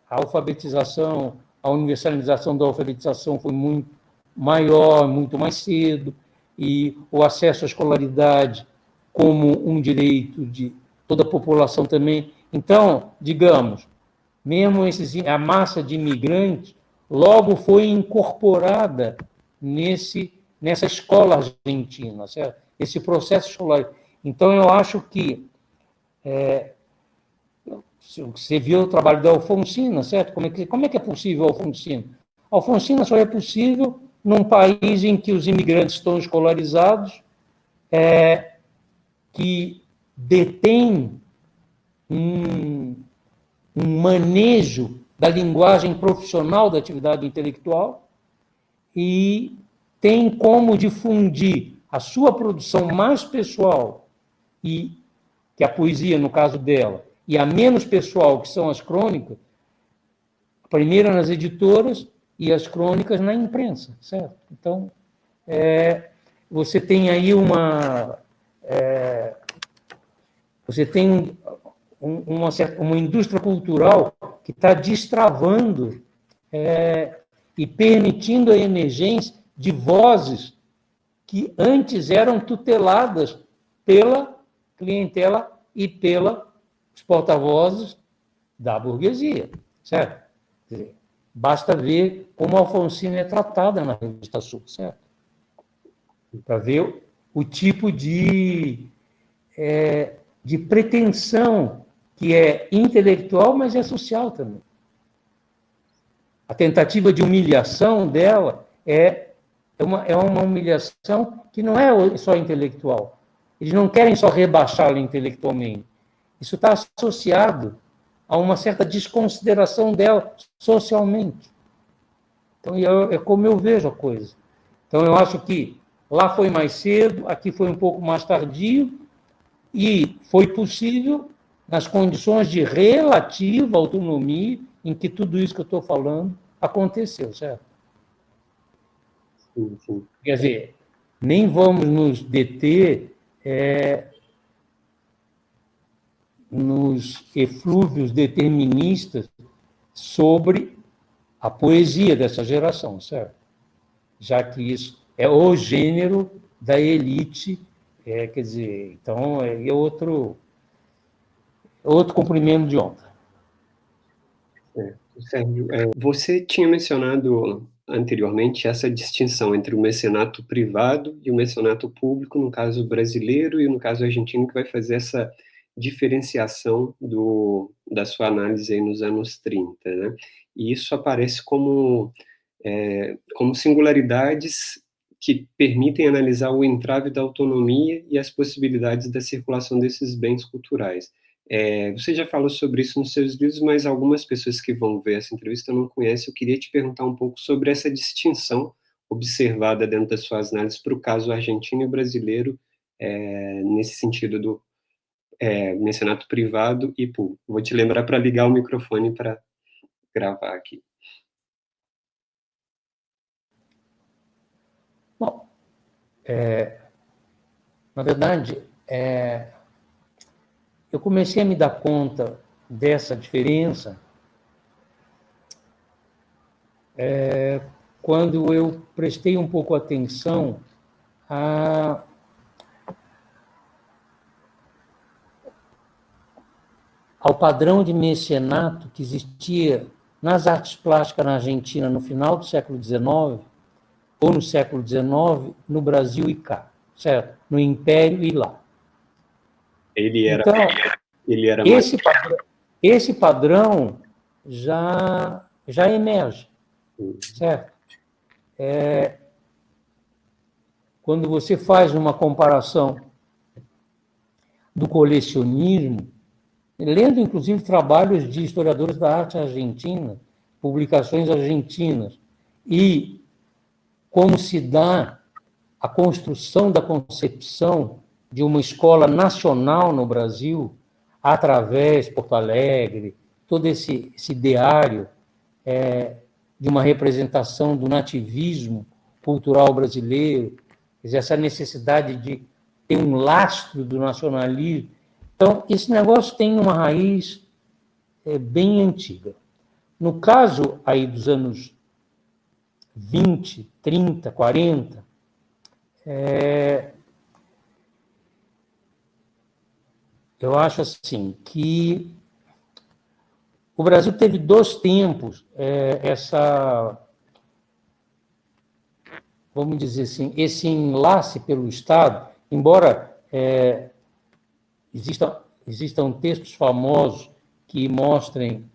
a alfabetização, a universalização da alfabetização foi muito maior, muito mais cedo, e o acesso à escolaridade como um direito de toda a população também. Então, digamos, mesmo a massa de imigrantes logo foi incorporada nessa escola argentina, certo? Esse processo escolar. Então, eu acho que você viu o trabalho da Alfonsina, certo? Como é que é possível a Alfonsina? A Alfonsina só é possível num país em que os imigrantes estão escolarizados, que detém um manejo da linguagem profissional da atividade intelectual e tem como difundir a sua produção mais pessoal, e que a poesia, no caso dela, e a menos pessoal, que são as crônicas, primeiro nas editoras e as crônicas na imprensa, certo? Então, você tem aí você tem uma indústria cultural que está destravando e permitindo a emergência de vozes que antes eram tuteladas pela clientela e pelos porta-vozes da burguesia, certo? Quer dizer, basta ver como a Alfonsina é tratada na revista Sul, certo? Para ver o tipo de pretensão que é intelectual, mas é social também. A tentativa de humilhação dela é uma humilhação que não é só intelectual. Eles não querem só rebaixá-la intelectualmente. Isso está associado a uma certa desconsideração dela socialmente. Então, é como eu vejo a coisa. Então, eu acho que lá foi mais cedo, aqui foi um pouco mais tardio, e foi possível nas condições de relativa autonomia em que tudo isso que eu estou falando aconteceu, certo? Sim, sim. Quer dizer, nem vamos nos deter nos eflúvios deterministas sobre a poesia dessa geração, certo? Já que isso é o gênero da elite, quer dizer, então é outro comprimento de onda. Sérgio, você tinha mencionado anteriormente essa distinção entre o mecenato privado e o mecenato público, no caso brasileiro e no caso argentino, que vai fazer essa diferenciação da sua análise aí nos anos 30, né? E isso aparece como singularidades que permitem analisar o entrave da autonomia e as possibilidades da circulação desses bens culturais. Você já falou sobre isso nos seus livros, mas algumas pessoas que vão ver essa entrevista não conhecem. Eu queria te perguntar um pouco sobre essa distinção observada dentro das suas análises para o caso argentino e brasileiro, nesse sentido mecenato privado e público. Vou te lembrar para ligar o microfone para gravar aqui. Bom, na verdade, eu comecei a me dar conta dessa diferença quando eu prestei um pouco atenção ao padrão de mecenato que existia nas artes plásticas na Argentina no final do século XIX, ou no século XIX, no Brasil e cá, certo? No Império e lá. Ele era esse padrão já emerge, certo? Quando você faz uma comparação do colecionismo, lendo, inclusive, trabalhos de historiadores da arte argentina, publicações argentinas, e como se dá a construção da concepção de uma escola nacional no Brasil, através, Porto Alegre, todo esse ideário de uma representação do nativismo cultural brasileiro, quer dizer, essa necessidade de ter um lastro do nacionalismo. Então, esse negócio tem uma raiz bem antiga. No caso aí dos anos 20, 30, 40, eu acho assim que o Brasil teve 2 tempos, vamos dizer assim, esse enlace pelo Estado, embora existam textos famosos que mostrem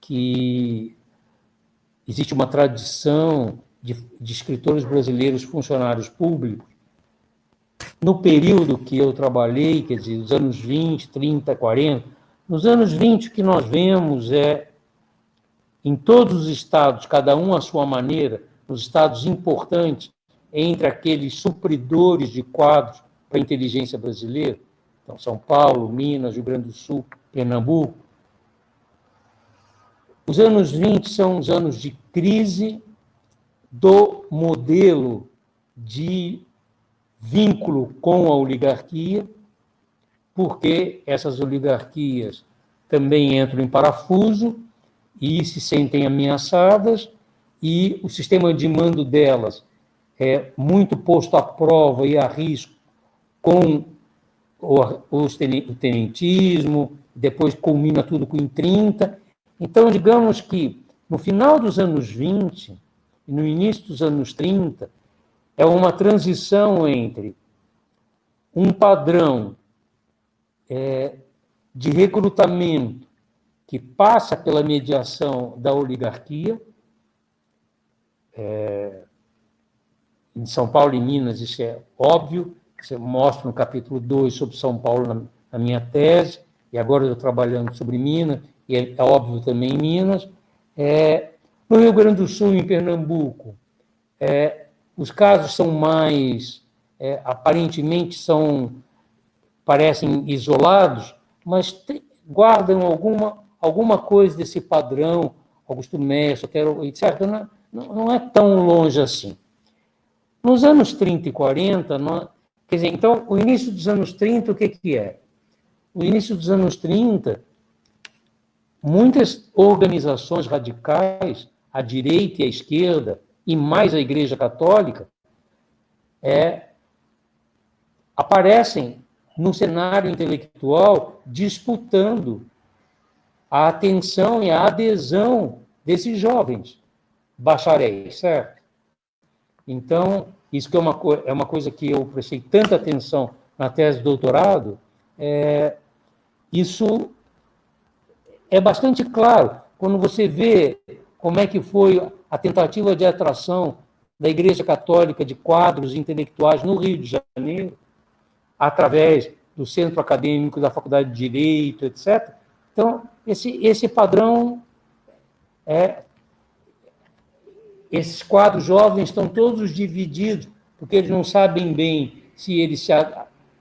que existe uma tradição de escritores brasileiros funcionários públicos. No período que eu trabalhei, quer dizer, os anos 20, 30, 40, nos anos 20 o que nós vemos em todos os estados, cada um à sua maneira, nos estados importantes, entre aqueles supridores de quadros para a inteligência brasileira, então, São Paulo, Minas, Rio Grande do Sul, Pernambuco. Os anos 20 são os anos de crise do modelo de vínculo com a oligarquia, porque essas oligarquias também entram em parafuso e se sentem ameaçadas, e o sistema de mando delas é muito posto à prova e a risco com o tenentismo, depois culmina tudo com o 30. Então, digamos que no final dos anos 20 e no início dos anos 30, é uma transição entre um padrão de recrutamento que passa pela mediação da oligarquia. Em São Paulo e Minas, isso é óbvio. Você mostra no capítulo 2 sobre São Paulo na minha tese, e agora eu estou trabalhando sobre Minas, e é óbvio também em Minas. No Rio Grande do Sul e em Pernambuco, os casos são mais, aparentemente parecem isolados, mas guardam alguma coisa desse padrão, Augusto Mestre, etc. Não é tão longe assim. Nos anos 30 e 40, quer dizer, então, o início dos anos 30, o que é? O início dos anos 30, muitas organizações radicais, à direita e à esquerda, e mais a Igreja Católica, aparecem no cenário intelectual disputando a atenção e a adesão desses jovens bacharéis, certo? Então, isso que é uma coisa que eu prestei tanta atenção na tese de doutorado, isso é bastante claro quando você vê como é que foi a tentativa de atração da Igreja Católica de quadros intelectuais no Rio de Janeiro, através do Centro Acadêmico da Faculdade de Direito, etc. Então, esse padrão, esses quadros jovens estão todos divididos, porque eles não sabem bem se eles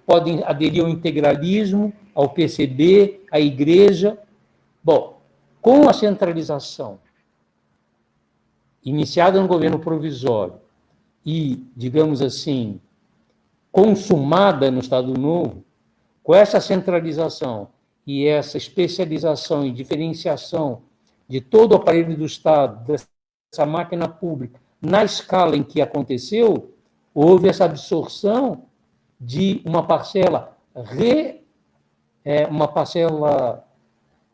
podem aderir ao integralismo ao PCB, à igreja. Bom, com a centralização iniciada no governo provisório e, digamos assim, consumada no Estado Novo, com essa centralização e essa especialização e diferenciação de todo o aparelho do Estado, dessa máquina pública, na escala em que aconteceu, houve essa absorção de uma parcela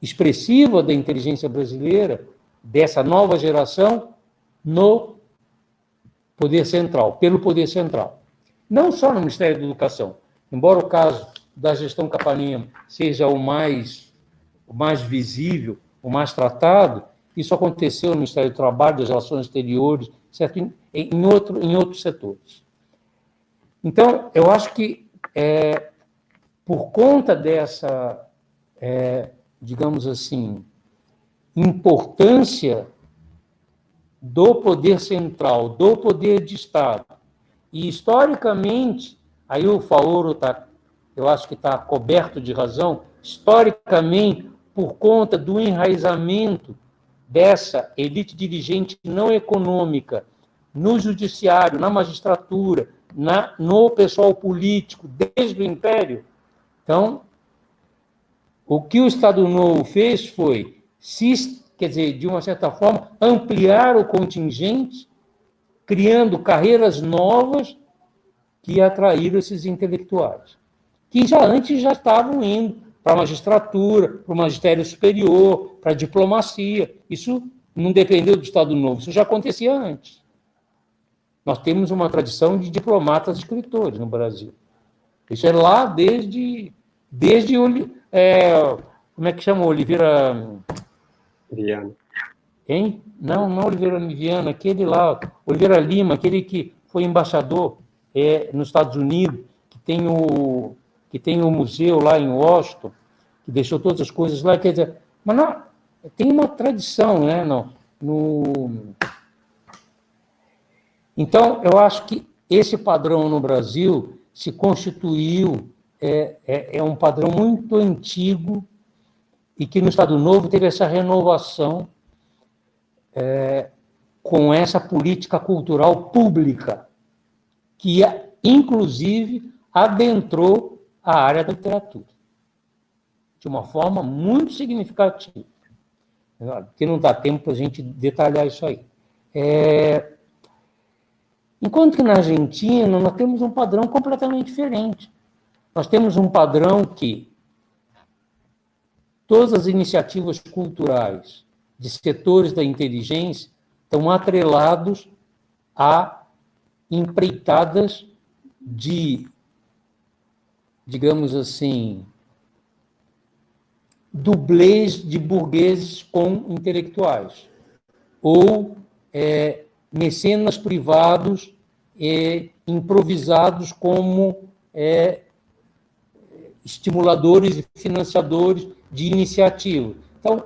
expressiva da inteligência brasileira, dessa nova geração, no poder central, pelo poder central. Não só no Ministério da Educação, embora o caso da gestão Capanema seja o mais visível, o mais tratado, isso aconteceu no Ministério do Trabalho, das Relações Exteriores, certo? Em outros setores. Então, eu acho que, por conta dessa, digamos assim, importância do poder central, do poder de Estado, e, historicamente, aí o Faoro eu acho que está coberto de razão, historicamente, por conta do enraizamento dessa elite dirigente não econômica no judiciário, na magistratura, no pessoal político, desde o Império. Então, o que o Estado Novo fez foi, quer dizer, de uma certa forma, ampliar o contingente, criando carreiras novas que atraíram esses intelectuais, que antes já estavam indo para a magistratura, para o magistério superior, para a diplomacia. Isso não dependeu do Estado Novo, isso já acontecia antes. Nós temos uma tradição de diplomatas escritores no Brasil. Isso é lá desde como é que chama? Oliveira... Viana. Hein? Não Oliveira Viana, aquele lá, Oliveira Lima, aquele que foi embaixador nos Estados Unidos, que tem o museu lá em Washington, que deixou todas as coisas lá. Quer dizer, mas não, tem uma tradição, né? Então, eu acho que esse padrão no Brasil se constituiu, é um padrão muito antigo e que no Estado Novo teve essa renovação com essa política cultural pública, que, inclusive, adentrou a área da literatura, de uma forma muito significativa. Porque não dá tempo para a gente detalhar isso aí. Enquanto que na Argentina nós temos um padrão completamente diferente. Nós temos um padrão que todas as iniciativas culturais de setores da inteligência estão atrelados a empreitadas de, digamos assim, dublês de burgueses com intelectuais, ou mecenas privados improvisados como estimuladores e financiadores de iniciativa. Então,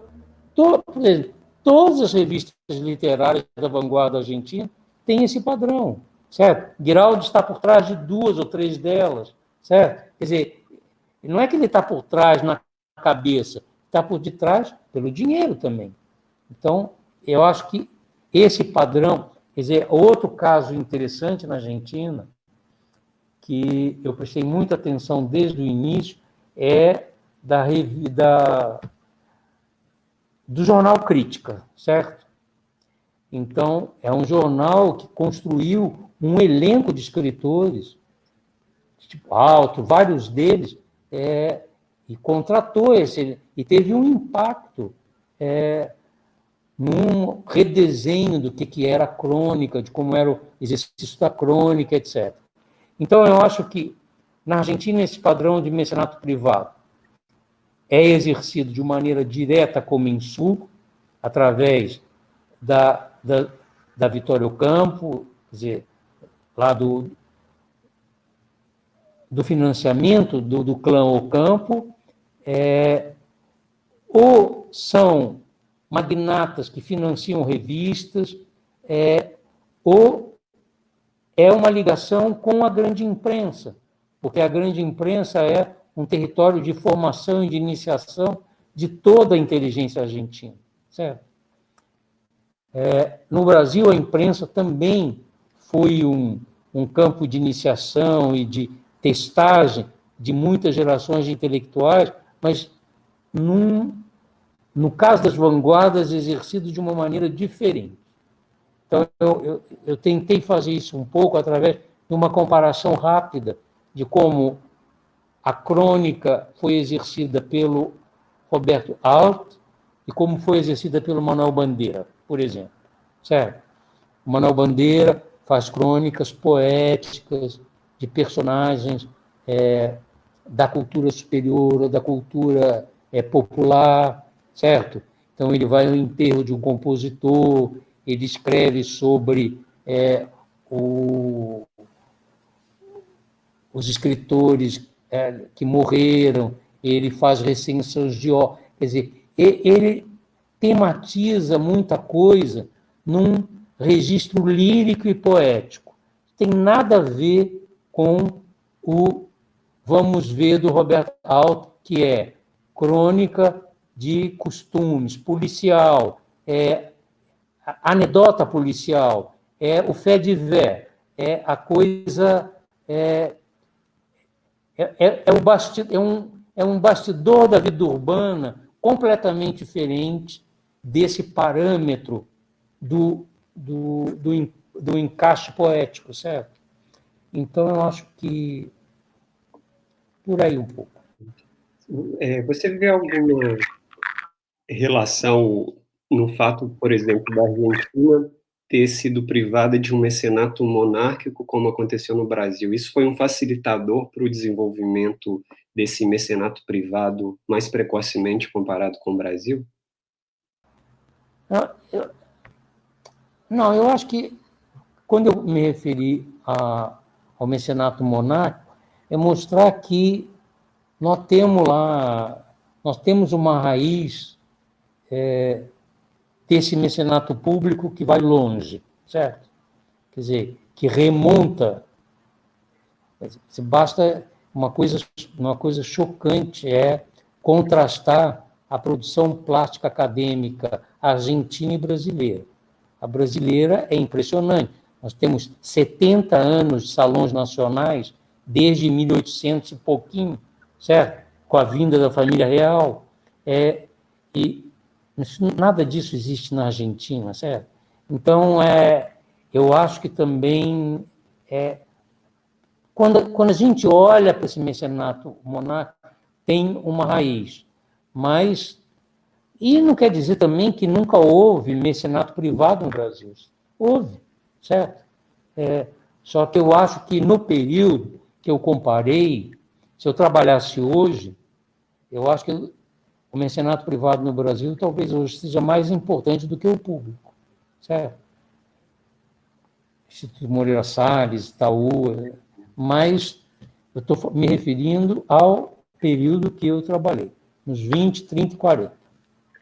por exemplo, todas as revistas literárias da vanguarda argentina têm esse padrão, certo? Guiraldi está por trás de 2 ou 3 delas, certo? Quer dizer, não é que ele está por trás na cabeça, está por detrás pelo dinheiro também. Então, eu acho que esse padrão, quer dizer, outro caso interessante na Argentina, que eu prestei muita atenção desde o início, é do jornal Crítica, certo? Então, é um jornal que construiu um elenco de escritores, tipo alto, vários deles, e contratou e teve um impacto num redesenho do que era a crônica, de como era o exercício da crônica, etc. Então, eu acho que, na Argentina, esse padrão de mecenato privado é exercido de maneira direta como em Sul, através da Vitória Ocampo, quer dizer, lá do financiamento do clã Ocampo, ou são magnatas que financiam revistas, ou é uma ligação com a grande imprensa, porque a grande imprensa é um território de formação e de iniciação de toda a inteligência argentina, certo? No Brasil, a imprensa também foi um campo de iniciação e de testagem de muitas gerações de intelectuais, mas no caso das vanguardas, exercido de uma maneira diferente. Então, eu tentei fazer isso um pouco através de uma comparação rápida de como a crônica foi exercida pelo Roberto Alt e como foi exercida pelo Manuel Bandeira, por exemplo. Certo? O Manuel Bandeira faz crônicas poéticas de personagens da cultura superior ou da cultura popular, certo? Então, ele vai ao enterro de um compositor, ele escreve sobre os escritores que morreram, ele faz recensões de obras. Quer dizer, ele tematiza muita coisa num registro lírico e poético. Tem nada a ver com o Vamos Ver do Roberto Alt, que é crônica de costumes, policial, anedota policial, o fait divers, a coisa... É um bastidor da vida urbana completamente diferente desse parâmetro do encaixe poético, certo? Então, eu acho que por aí um pouco. Você vê alguma relação no fato, por exemplo, da Argentina ter sido privada de um mecenato monárquico, como aconteceu no Brasil? Isso foi um facilitador para o desenvolvimento desse mecenato privado mais precocemente comparado com o Brasil? Não, eu acho que quando eu me referi ao mecenato monárquico, é mostrar que nós temos uma raiz desse mecenato público que vai longe, certo? Quer dizer, que remonta. Basta uma coisa chocante contrastar a produção plástica acadêmica argentina e brasileira. A brasileira é impressionante. Nós temos 70 anos de salões nacionais desde 1800 e pouquinho, certo? Com a vinda da família real. E nada disso existe na Argentina, certo? Então, eu acho que também quando a gente olha para esse mecenato monárquico, tem uma raiz. Mas, e não quer dizer também que nunca houve mecenato privado no Brasil. Houve, certo? Só que eu acho que no período que eu comparei, se eu trabalhasse hoje, eu acho que o mecenato privado no Brasil talvez hoje seja mais importante do que o público, certo? Instituto Moreira Salles, Itaú, mas eu estou me referindo ao período que eu trabalhei, nos 20, 30 e 40.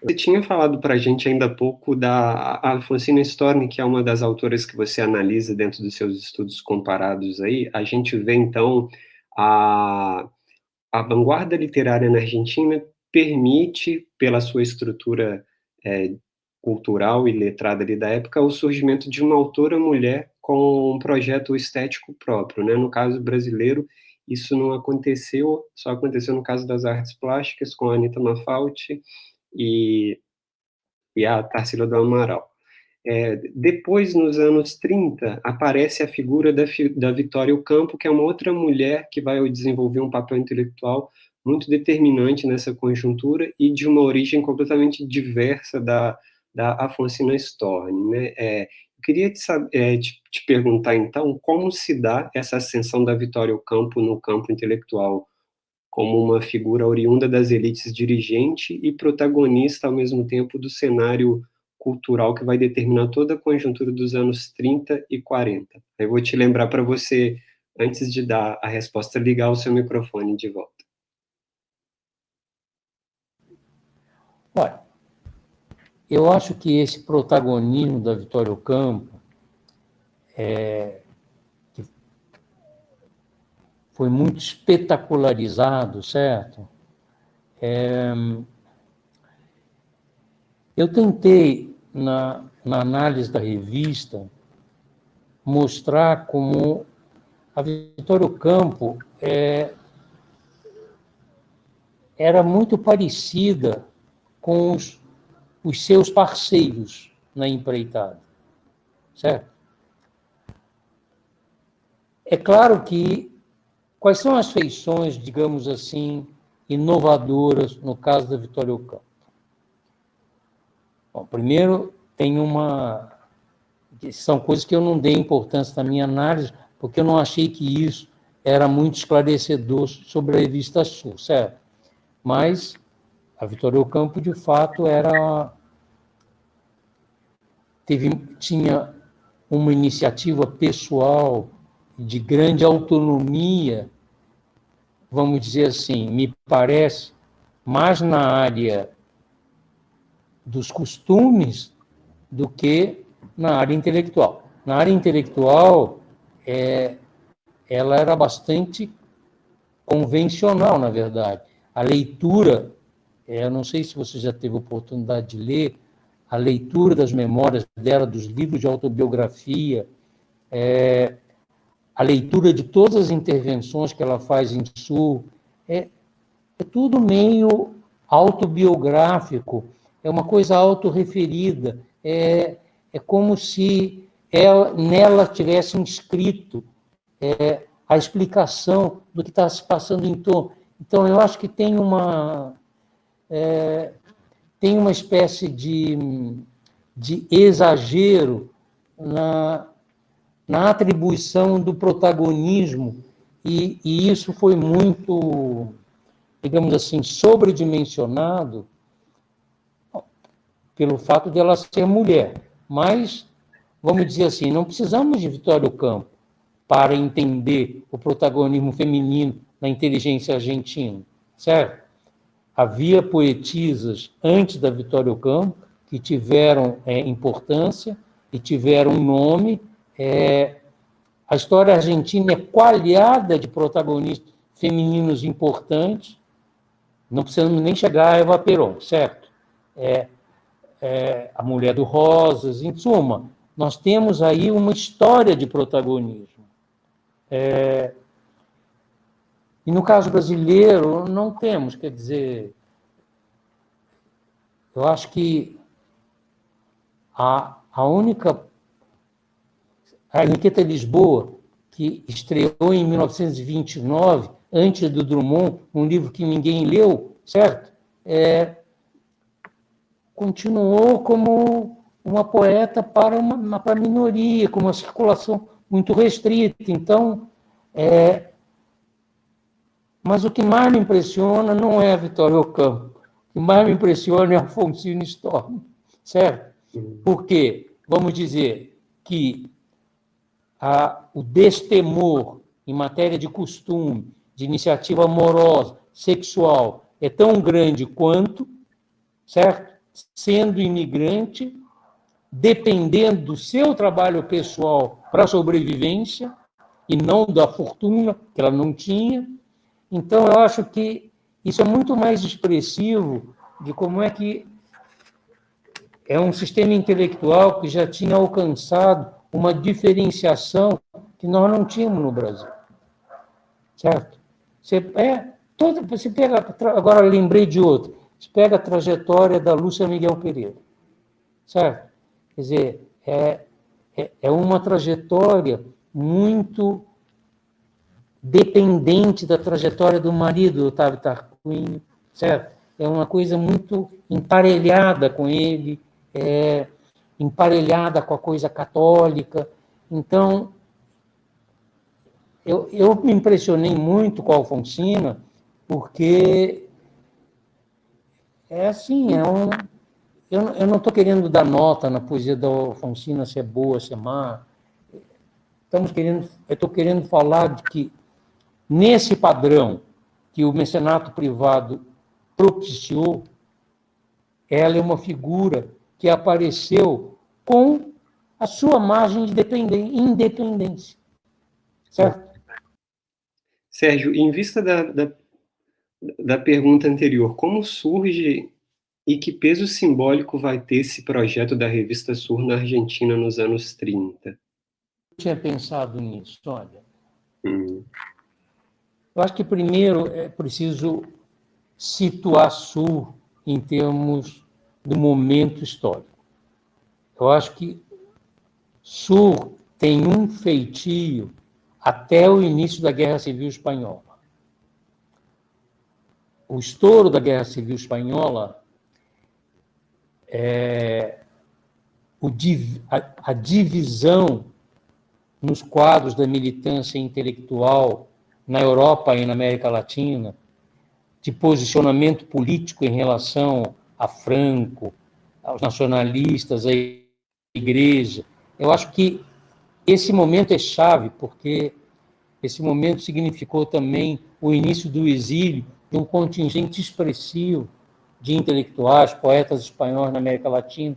Você tinha falado para a gente ainda há pouco da Alfonsina Storni, que é uma das autoras que você analisa dentro dos seus estudos comparados aí. A gente vê, então, a vanguarda literária na Argentina permite, pela sua estrutura cultural e letrada ali da época, o surgimento de uma autora mulher com um projeto estético próprio, né? No caso brasileiro, isso não aconteceu, só aconteceu no caso das artes plásticas, com a Anita Mafaldi e a Tarsila do Amaral. Depois, nos anos 30, aparece a figura da Vitória Ocampo, que é uma outra mulher que vai desenvolver um papel intelectual muito determinante nessa conjuntura e de uma origem completamente diversa da Afonsina Storni, né? Eu queria te perguntar, então, como se dá essa ascensão da Vitória Ocampo no campo intelectual, como uma figura oriunda das elites dirigente e protagonista, ao mesmo tempo, do cenário cultural que vai determinar toda a conjuntura dos anos 30 e 40. Eu vou te lembrar para você, antes de dar a resposta, ligar o seu microfone de volta. Olha, eu acho que esse protagonismo da Vitória Ocampo foi muito espetacularizado, certo? Eu tentei, na análise da revista, mostrar como a Vitória Ocampo era muito parecida com os seus parceiros na empreitada, certo? É claro que quais são as feições, digamos assim, inovadoras no caso da Vitória Ocampo? Bom, primeiro, são coisas que eu não dei importância na minha análise, porque eu não achei que isso era muito esclarecedor sobre a revista Sul, certo? Mas a Vitória Ocampo, de fato, tinha uma iniciativa pessoal de grande autonomia, vamos dizer assim, me parece, mais na área dos costumes do que na área intelectual. Na área intelectual, ela era bastante convencional, na verdade. A leitura, eu não sei se você já teve oportunidade de ler, a leitura das memórias dela, dos livros de autobiografia, a leitura de todas as intervenções que ela faz em Sul, é tudo meio autobiográfico, é uma coisa autorreferida, é como se nela tivesse inscrito a explicação do que está se passando em torno. Então, eu acho que tem uma espécie de exagero na atribuição do protagonismo, e isso foi muito, digamos assim, sobredimensionado pelo fato de ela ser mulher. Mas, vamos dizer assim, não precisamos de Vitória Ocampo para entender o protagonismo feminino na inteligência argentina, certo? Havia poetisas antes da Vitória Ocampo que tiveram importância e tiveram nome. A história argentina é coalhada de protagonistas femininos importantes, não precisamos nem chegar a Eva Perón, certo? A mulher do Rosas, em suma, nós temos aí uma história de protagonismo. E no caso brasileiro, não temos, quer dizer, eu acho que a única. A Henriqueta Lisboa, que estreou em 1929, antes do Drummond, um livro que ninguém leu, certo? Continuou como uma poeta para a minoria, com uma circulação muito restrita. Então, mas o que mais me impressiona não é a Vitória Ocampo, o que mais me impressiona é a Alfonsina Storm, certo? Porque, vamos dizer, que o destemor em matéria de costume, de iniciativa amorosa, sexual, é tão grande quanto, certo? Sendo imigrante, dependendo do seu trabalho pessoal para a sobrevivência, e não da fortuna que ela não tinha. Então, eu acho que isso é muito mais expressivo de como é que é um sistema intelectual que já tinha alcançado uma diferenciação que nós não tínhamos no Brasil. Certo? Você pega, agora lembrei de outro, você pega a trajetória da Lúcia Miguel Pereira. Certo? Quer dizer, é uma trajetória muito dependente da trajetória do marido, Otávio Tarquínio, certo? É uma coisa muito emparelhada com ele, emparelhada com a coisa católica. Então, eu me impressionei muito com a Alfonsina, porque assim, eu não estou querendo dar nota na poesia da Alfonsina, se é boa, se é má. Eu estou querendo falar de que, nesse padrão que o mecenato privado propiciou, ela é uma figura que apareceu com a sua margem de independência. Certo? Sérgio, em vista da pergunta anterior, como surge e que peso simbólico vai ter esse projeto da revista Sur na Argentina nos anos 30? Eu tinha pensado nisso, olha. Hum. Eu acho que primeiro é preciso situar Sur em termos do momento histórico. Eu acho que Sur tem um feitio até o início da Guerra Civil Espanhola. O estouro da Guerra Civil Espanhola, a divisão nos quadros da militância intelectual na Europa e na América Latina, de posicionamento político em relação a Franco, aos nacionalistas, à igreja. Eu acho que esse momento é chave, porque esse momento significou também o início do exílio de um contingente expressivo de intelectuais, poetas espanhóis na América Latina.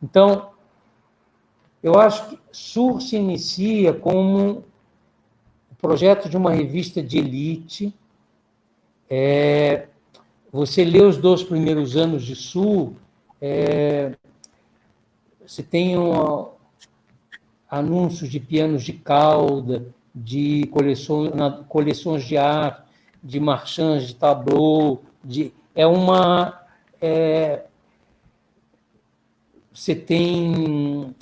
Então, eu acho que Sur se inicia como o projeto de uma revista de elite. Você lê os 2 primeiros anos de Sur, você tem anúncios de pianos de cauda, de coleções de arte, de marchands de tableau, você tem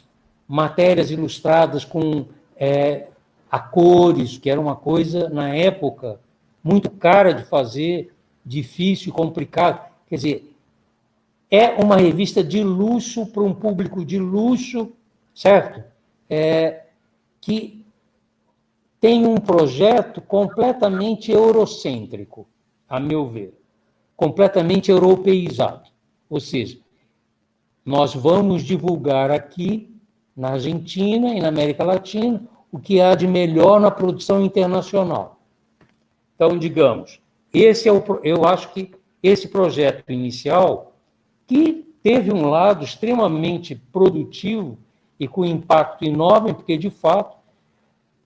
matérias ilustradas com a cores, que era uma coisa, na época, muito cara de fazer, difícil e complicado. Quer dizer, é uma revista de luxo para um público de luxo, certo? Que tem um projeto completamente eurocêntrico, a meu ver, completamente europeizado. Ou seja, nós vamos divulgar aqui, na Argentina e na América Latina, o que há de melhor na produção internacional. Então, digamos, eu acho que esse projeto inicial, que teve um lado extremamente produtivo e com impacto enorme, porque, de fato,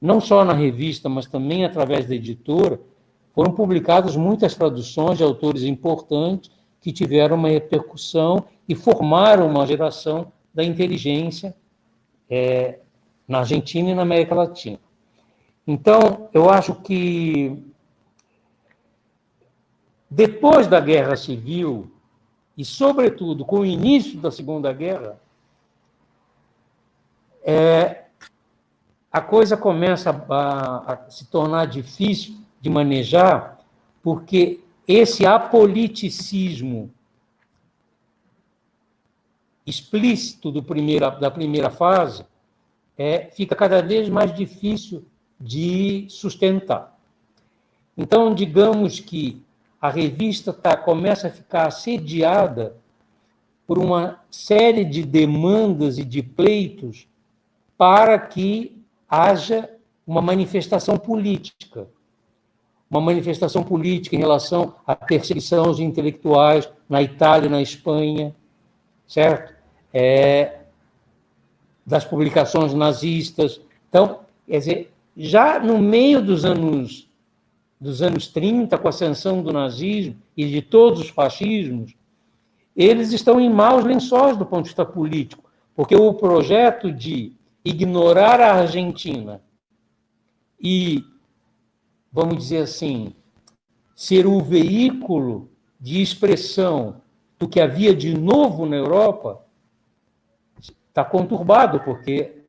não só na revista, mas também através da editora, foram publicadas muitas traduções de autores importantes que tiveram uma repercussão e formaram uma geração da inteligência na Argentina e na América Latina. Então, eu acho que depois da Guerra Civil, e, sobretudo, com o início da Segunda Guerra, a coisa começa a se tornar difícil de manejar, porque esse apoliticismo explícito da primeira fase fica cada vez mais difícil de sustentar. Então, digamos que a revista começa a ficar assediada por uma série de demandas e de pleitos para que haja uma manifestação política em relação à perseguição aos intelectuais na Itália e na Espanha, certo? Das publicações nazistas. Então, quer dizer, já no meio dos anos 30, com a ascensão do nazismo e de todos os fascismos, eles estão em maus lençóis do ponto de vista político, porque o projeto de ignorar a Argentina e, vamos dizer assim, ser o veículo de expressão do que havia de novo na Europa está conturbado, porque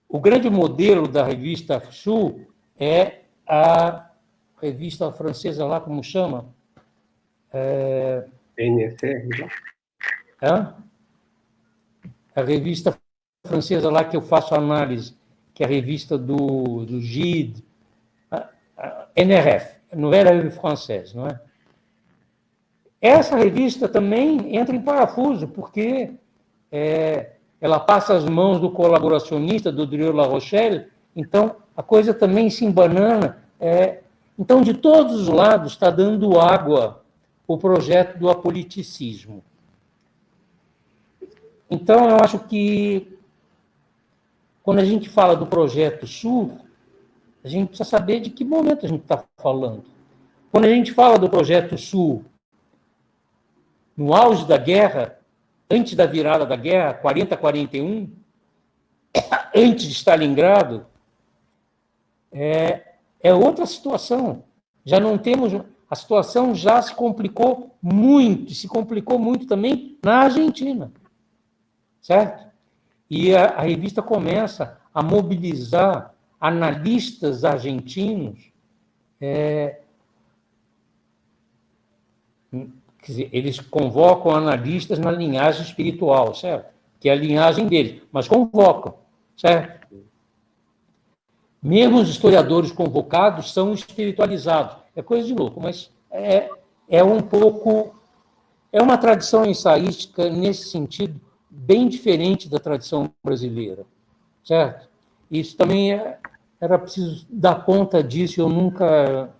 o grande modelo da revista Sul é a revista francesa lá, como chama? NFR? A revista francesa lá que eu faço análise, que é a revista do Gide, NRF, Nouvelle Revue Française, não é? Essa revista também entra em parafuso, porque ela passa as mãos do colaboracionista, do Drieu La Rochelle, então a coisa também se embanana. Então, de todos os lados, está dando água o projeto do apoliticismo. Então, eu acho que, quando a gente fala do projeto Sur, a A gente precisa saber de que momento a gente está falando. Quando a gente fala do Projeto Sul, no auge da guerra, antes da virada da guerra, 40, 41, antes de Stalingrado, é outra situação. Já não temos... A situação já se complicou muito também na Argentina, certo? E a revista começa a mobilizar analistas argentinos, quer dizer, eles convocam analistas na linhagem espiritual, certo? Que é a linhagem deles, mas convocam, certo? Mesmo os historiadores convocados são espiritualizados. É coisa de louco, mas é um pouco... É uma tradição ensaística, nesse sentido, bem diferente da tradição brasileira, certo? Isso também era preciso dar conta disso, eu nunca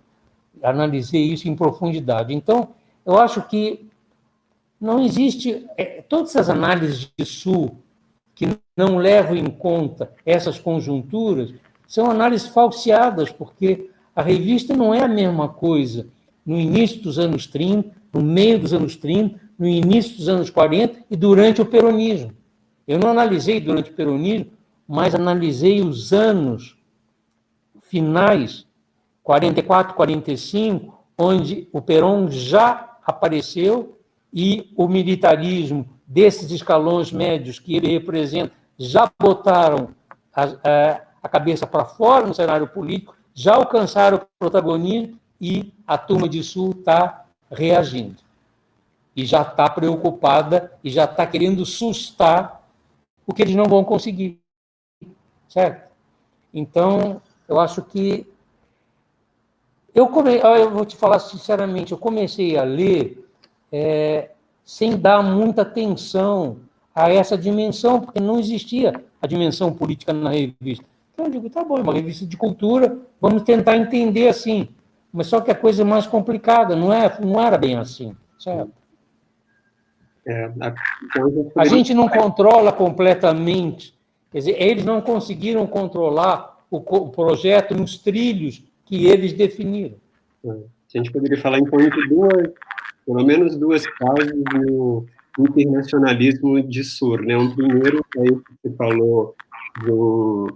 analisei isso em profundidade. Então, eu acho que não existe... todas essas análises de Sul que não levam em conta essas conjunturas são análises falseadas, porque a revista não é a mesma coisa no início dos anos 30, no meio dos anos 30, no início dos anos 40 e durante o peronismo. Eu não analisei durante o peronismo, mas analisei os anos finais, 44, 45, onde o Perón já apareceu e o militarismo desses escalões médios que ele representa já botaram a cabeça para fora no cenário político, já alcançaram o protagonismo e a turma de Sul está reagindo. E já está preocupada e já está querendo sustar o que eles não vão conseguir. Certo? Então, eu acho que... Eu vou te falar sinceramente, eu comecei a ler sem dar muita atenção a essa dimensão, porque não existia a dimensão política na revista. Então eu digo, tá bom, é uma revista de cultura, vamos tentar entender assim. Mas só que a coisa é mais complicada, não era bem assim, certo? A gente não controla completamente, quer dizer, eles não conseguiram controlar o projeto nos trilhos que eles definiram. A gente poderia falar, então, de pelo menos duas fases no internacionalismo de Sur, né? Um primeiro, é isso que você falou, do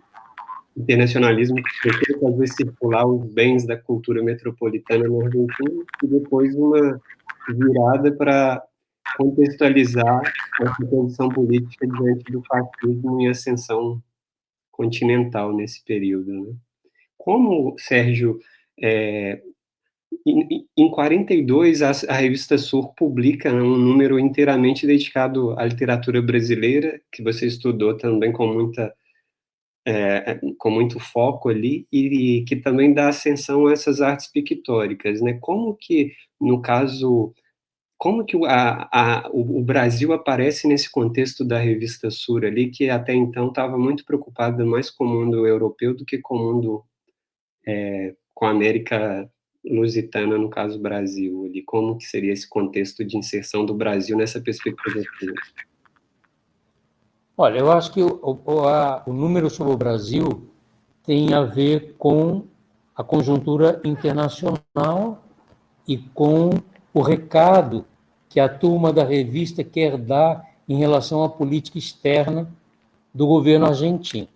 internacionalismo que procura fazer circular os bens da cultura metropolitana na Argentina, e depois uma virada para contextualizar essa condição política diante do fascismo em ascensão continental nesse período, né? Como, Sérgio, em 42, a revista Sur publica um número inteiramente dedicado à literatura brasileira, que você estudou também com muito foco ali, e que também dá ascensão a essas artes pictóricas, né? Como que, no caso, como que o Brasil aparece nesse contexto da revista Sur ali, que até então estava muito preocupada mais com o mundo europeu do que com o mundo, com a América lusitana, no caso Brasil, ali? Como que seria esse contexto de inserção do Brasil nessa perspectiva? Olha, eu acho que o número sobre o Brasil tem a ver com a conjuntura internacional e com o recado que a turma da revista quer dar em relação à política externa do governo argentino.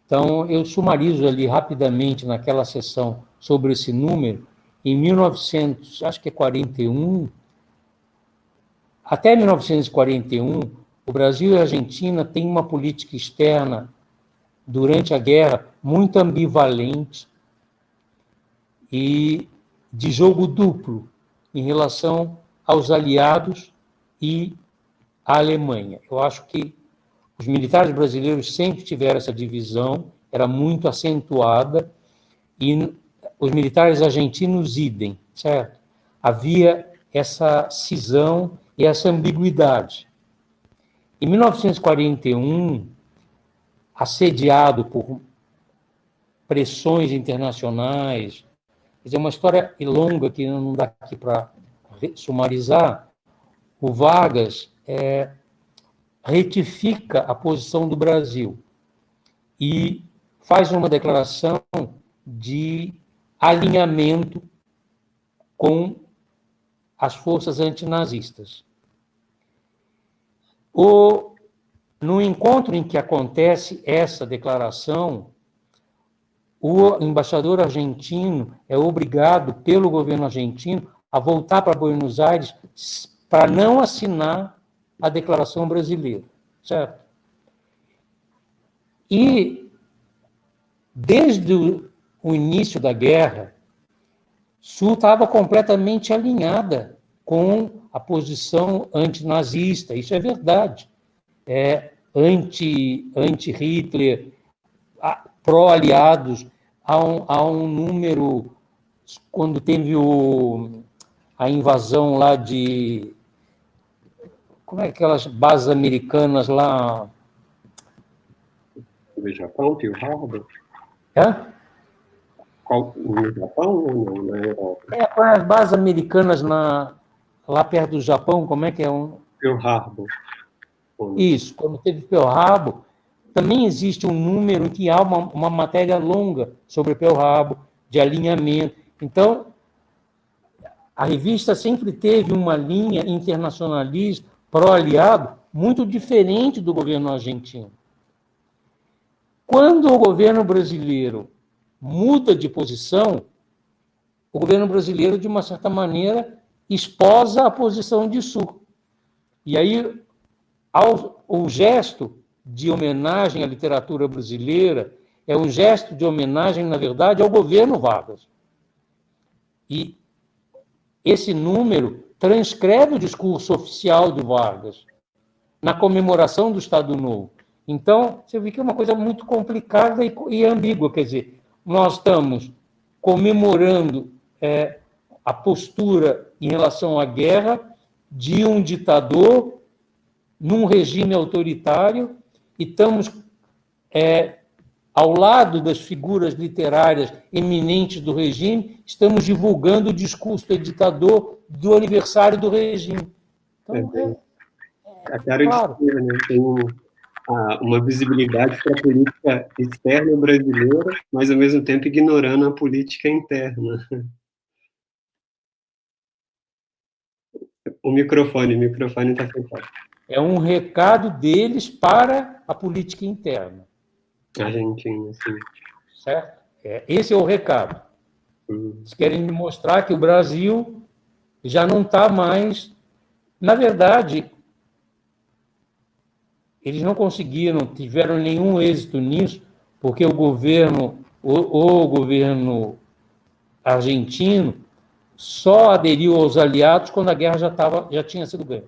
Então, eu sumarizo ali rapidamente naquela sessão sobre esse número. Em 1900, acho que é 41, até 1941, o Brasil e a Argentina têm uma política externa, durante a guerra, muito ambivalente e de jogo duplo em relação aos aliados e à Alemanha. Eu acho que os militares brasileiros sempre tiveram essa divisão, era muito acentuada, e os militares argentinos, idem, certo? Havia essa cisão e essa ambiguidade. Em 1941, assediado por pressões internacionais, quer dizer, uma história longa que não dá aqui para sumarizar, o Vargas retifica a posição do Brasil e faz uma declaração de alinhamento com as forças antinazistas. No encontro em que acontece essa declaração, o embaixador argentino é obrigado, pelo governo argentino, a voltar para Buenos Aires para não assinar a declaração brasileira, certo? E, desde o início da guerra, Sul estava completamente alinhada com a posição antinazista, isso é verdade. Anti-Hitler, pró-aliados, há um número, quando teve a invasão lá de... Como é aquelas bases americanas lá? Do Japão, Pearl Harbor? Hã? No Japão ou não? Na Europa? As bases americanas lá perto do Japão, como é que é? Pearl Harbor. Isso, quando teve Pearl Harbor, também existe um número em que há uma matéria longa sobre Pearl Harbor, de alinhamento. Então, a revista sempre teve uma linha internacionalista, pró-aliado, muito diferente do governo argentino. Quando o governo brasileiro muda de posição, o governo brasileiro, de uma certa maneira, esposa a posição de Sul. E aí, o gesto de homenagem à literatura brasileira é um gesto de homenagem, na verdade, ao governo Vargas. E esse número transcreve o discurso oficial de Vargas na comemoração do Estado Novo. Então, você vê que é uma coisa muito complicada e ambígua. Quer dizer, nós estamos comemorando a postura em relação à guerra de um ditador num regime autoritário e estamos ao lado das figuras literárias eminentes do regime, estamos divulgando o discurso do ditador do aniversário do regime. Então, a cara claro. de ser, né? Tem uma visibilidade para a política externa brasileira, mas, ao mesmo tempo, ignorando a política interna. O microfone está fechado. É um recado deles para a política interna. Argentina, sim. Certo? Esse é o recado. Eles querem me mostrar que o Brasil já não está mais... Na verdade, eles não conseguiram, tiveram nenhum êxito nisso, porque o governo argentino só aderiu aos aliados quando a guerra já tinha sido ganha.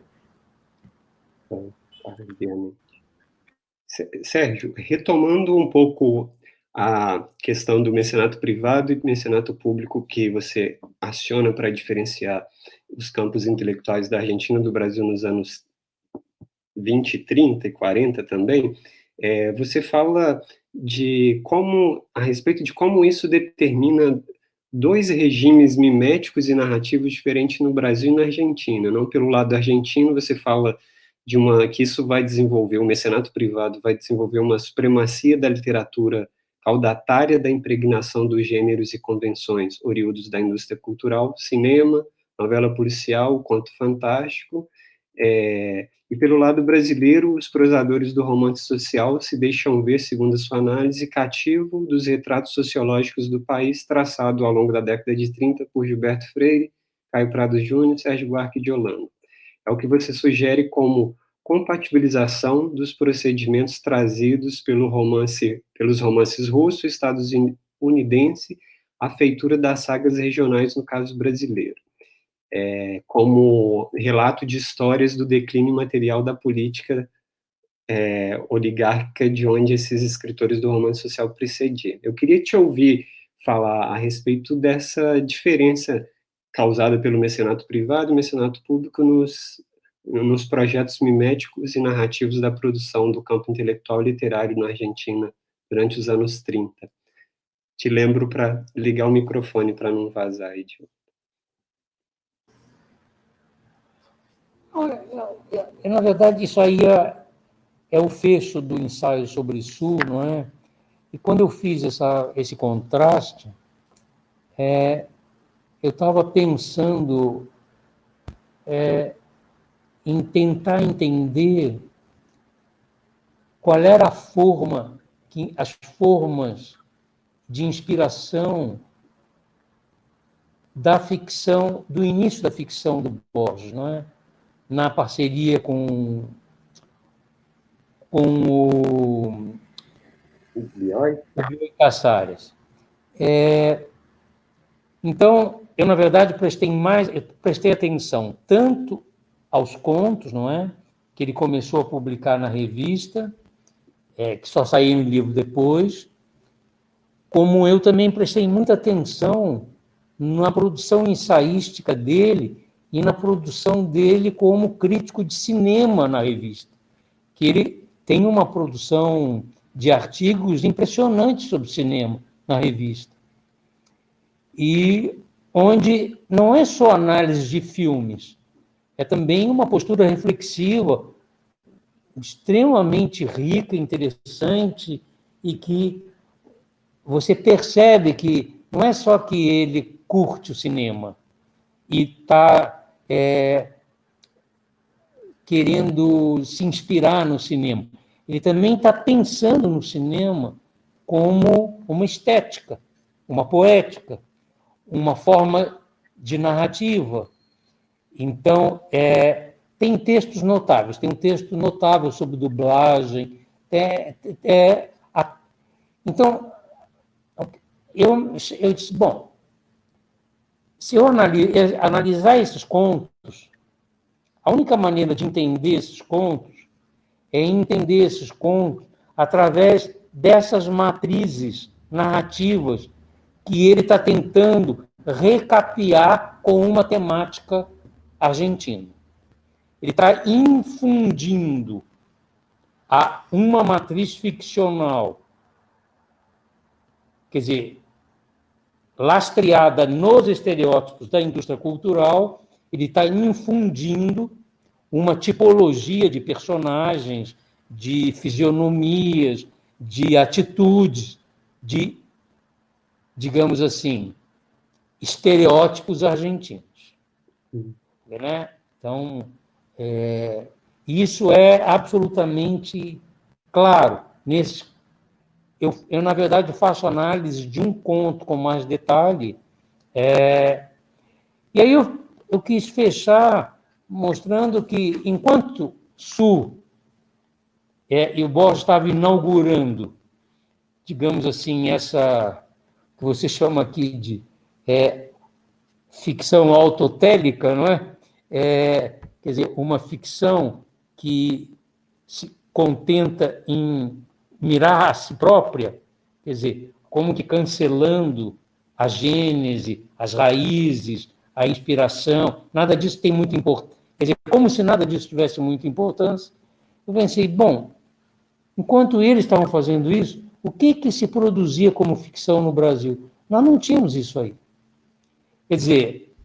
Sérgio, retomando um pouco a questão do mecenato privado e mecenato público que você aciona para diferenciar os campos intelectuais da Argentina e do Brasil nos anos 20, 30 e 40 também, você fala a respeito de como isso determina dois regimes miméticos e narrativos diferentes no Brasil e na Argentina. Não pelo lado argentino, você fala que isso vai desenvolver, o mecenato privado vai desenvolver uma supremacia da literatura caudatária da impregnação dos gêneros e convenções oriundos da indústria cultural, cinema, novela policial, conto fantástico, e pelo lado brasileiro, os prosadores do romance social se deixam ver, segundo a sua análise, cativo dos retratos sociológicos do país traçado ao longo da década de 30 por Gilberto Freire, Caio Prado Júnior e Sérgio Buarque de Holanda. É o que você sugere como compatibilização dos procedimentos trazidos pelos romances russo e estadunidense à feitura das sagas regionais, no caso brasileiro. Como relato de histórias do declínio material da política oligárquica de onde esses escritores do romance social precediam. Eu queria te ouvir falar a respeito dessa diferença causada pelo mecenato privado e mecenato público nos projetos miméticos e narrativos da produção do campo intelectual e literário na Argentina durante os anos 30. Te lembro para ligar o microfone para não vazar, Edil. Na verdade, isso aí é o fecho do ensaio sobre Sul, não é? E quando eu fiz esse contraste, eu estava pensando em tentar entender qual era a forma, as formas de inspiração da ficção, do início da ficção do Borges, não é? Na parceria com o Bioy Casares. Então, eu, na verdade, prestei atenção tanto aos contos, não é? Que ele começou a publicar na revista, que só saiu em livro depois, como eu também prestei muita atenção na produção ensaística dele e na produção dele como crítico de cinema na revista, que ele tem uma produção de artigos impressionantes sobre cinema na revista, e onde não é só análise de filmes, é também uma postura reflexiva extremamente rica, interessante, e que você percebe que não é só que ele curte o cinema e está querendo se inspirar no cinema, ele também está pensando no cinema como uma estética, uma poética, uma forma de narrativa. Então, tem textos notáveis, tem um texto notável sobre dublagem. Então, eu disse, bom, se eu analisar esses contos, a única maneira de entender esses contos é entender esses contos através dessas matrizes narrativas que ele está tentando recapear com uma temática argentina. Ele está infundindo uma matriz ficcional, quer dizer, lastreada nos estereótipos da indústria cultural, ele está infundindo uma tipologia de personagens, de fisionomias, de atitudes, de, digamos assim, estereótipos argentinos. Né? Então, isso é absolutamente claro. Eu, na verdade, faço análise de um conto com mais detalhe, e aí eu quis fechar mostrando que, enquanto e o Borges estava inaugurando, digamos assim, essa que você chama aqui de ficção autotélica, não é? Quer dizer, uma ficção que se contenta em mirar a si própria, quer dizer, como que cancelando a gênese, as raízes, a inspiração, nada disso tem muita importância. Quer dizer, como se nada disso tivesse muita importância. Eu pensei, bom, enquanto eles estavam fazendo isso, o que se produzia como ficção no Brasil? Nós não tínhamos isso aí. Quer dizer,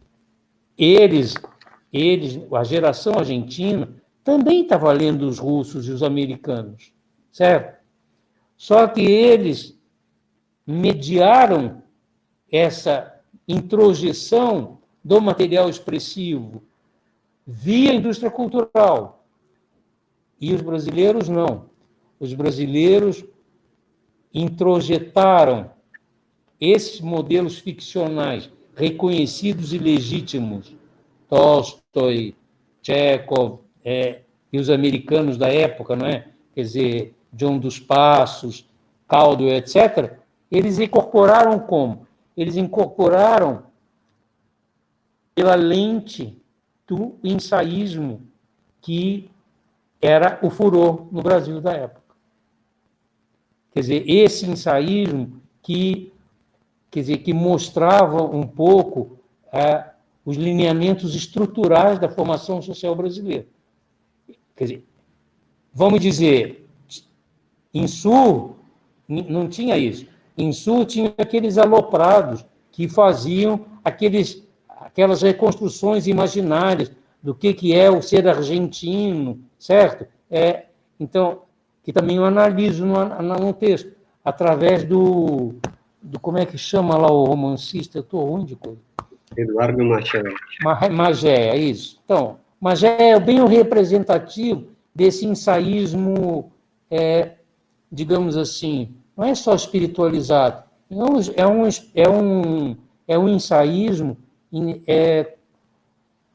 a geração argentina, também estava lendo os russos e os americanos, certo? Só que eles mediaram essa introjeção do material expressivo via indústria cultural. E os brasileiros não. Os brasileiros introjetaram esses modelos ficcionais reconhecidos e legítimos, Tolstói, Chekhov, e os americanos da época, não é? Quer dizer, John dos Passos, Caldwell, etc., eles incorporaram como? Eles incorporaram pela lente do ensaísmo, que era o furor no Brasil da época. Quer dizer, esse ensaísmo que mostrava um pouco os lineamentos estruturais da formação social brasileira. Quer dizer, vamos dizer, em Sul não tinha isso. Em Sul tinha aqueles aloprados que faziam aquelas reconstruções imaginárias do que é o ser argentino, certo? Então, que também eu analiso no texto. através como é que chama lá o romancista? Eu estou ruim de coisa. Eduardo Machado. Magé, é isso. Então, Magé é bem o representativo desse ensaísmo, digamos assim, não é só espiritualizado, é um ensaísmo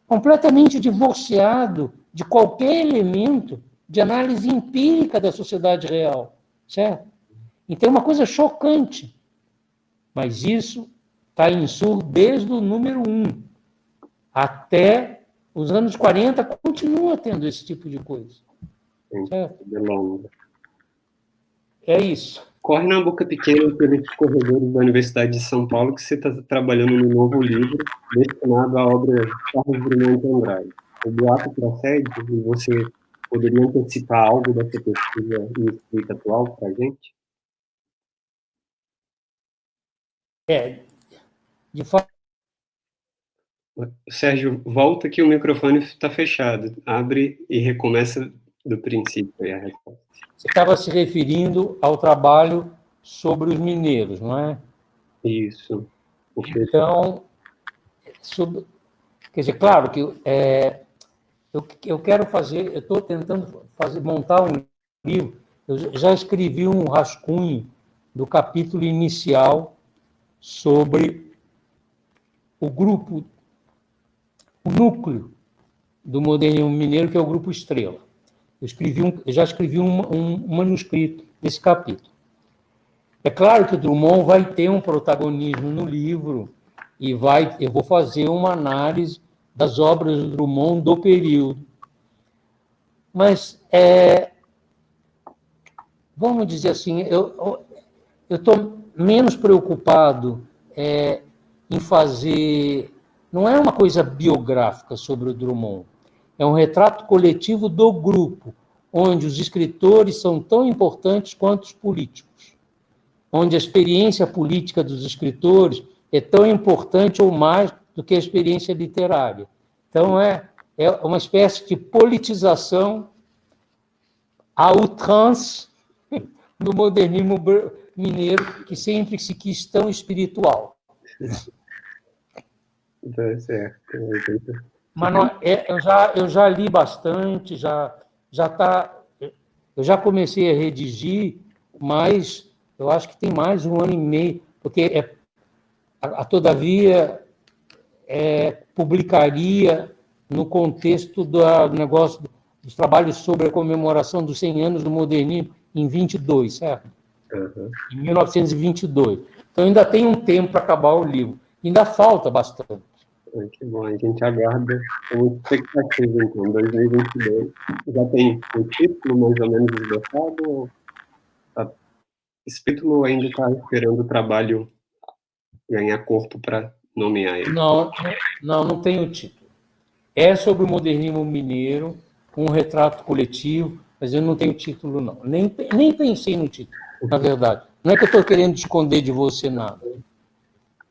completamente divorciado de qualquer elemento de análise empírica da sociedade real, certo? Então é uma coisa chocante, mas isso está em Sul desde o número 1 até os anos 40, continua tendo esse tipo de coisa. Certo? É isso. Corre na boca pequena pelos corredores da Universidade de São Paulo que você está trabalhando no novo livro destinado à obra de Carlos Drummond de Andrade. O boato procede e você poderia antecipar algo dessa pesquisa e escrita atual para a gente? De fato. Sérgio, volta que o microfone está fechado. Abre e recomeça do princípio aí a resposta. Você estava se referindo ao trabalho sobre os mineiros, não é? Isso. Então, quer dizer, claro que eu quero fazer, eu estou tentando montar um livro, eu já escrevi um rascunho do capítulo inicial sobre o grupo, o núcleo do modernismo mineiro, que é o Grupo Estrela. Eu já escrevi um manuscrito desse capítulo. É claro que o Drummond vai ter um protagonismo no livro e eu vou fazer uma análise das obras do Drummond do período. Mas, vamos dizer assim, eu estou menos preocupado em fazer... Não é uma coisa biográfica sobre o Drummond, é um retrato coletivo do grupo, onde os escritores são tão importantes quanto os políticos, onde a experiência política dos escritores é tão importante ou mais do que a experiência literária. Então, é uma espécie de politização à outrance do modernismo mineiro, que sempre se quis tão espiritual. Tá certo. Mas não, eu já li bastante, eu já comecei a redigir, mas eu acho que tem mais de 1 ano e meio, porque todavia publicaria no contexto do negócio dos trabalhos sobre a comemoração dos 100 anos do modernismo em 22, certo? Uhum. Em 1922. Então ainda tem um tempo para acabar o livro. Ainda falta bastante. Que bom, a gente aguarda com muita expectativa, então, 2022. Já tem um título mais ou menos esgotado? Esse título ainda está esperando o trabalho ganhar corpo para nomear ele? Não tem o título. É sobre o modernismo mineiro, um retrato coletivo, mas eu não tenho título, não. Nem pensei no título, na verdade. Não é que eu estou querendo esconder de você nada.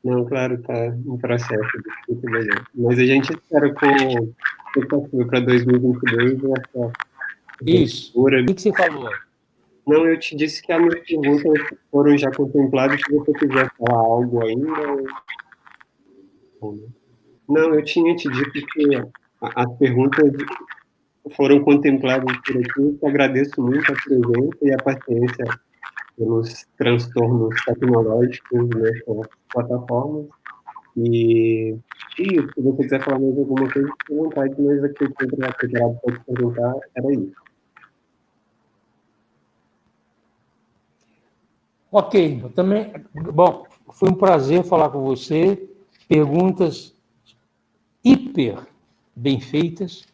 Não, claro, está em processo de título, mas a gente espera com expectativa para 2022 essa... Isso. O que você falou? Não, eu te disse que as minhas perguntas foram já contempladas. Se você quiser falar algo ainda... Não, eu tinha te dito que as perguntas foram contempladas por aqui. Eu te agradeço muito a presença e a paciência pelos transtornos tecnológicos nessas plataformas. E se você quiser falar mais alguma coisa, fique à vontade, mas aqui eu sempre preparado para te perguntar, era isso. Ok, eu também. Bom, foi um prazer falar com você. Perguntas hiper bem feitas.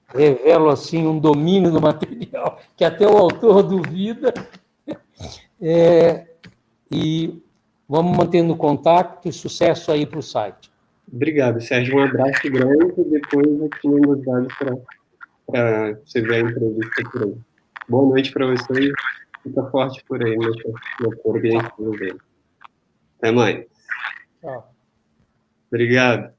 Revelo assim um domínio do material que até o autor duvida. E vamos mantendo contato e sucesso aí para o site. Obrigado, Sérgio. Um abraço grande e depois eu te mando os dados para você ver a entrevista por aí. Boa noite para vocês. Fica forte por aí, meu corpo, que a gente não vê. Até mais. Tchau. Obrigado.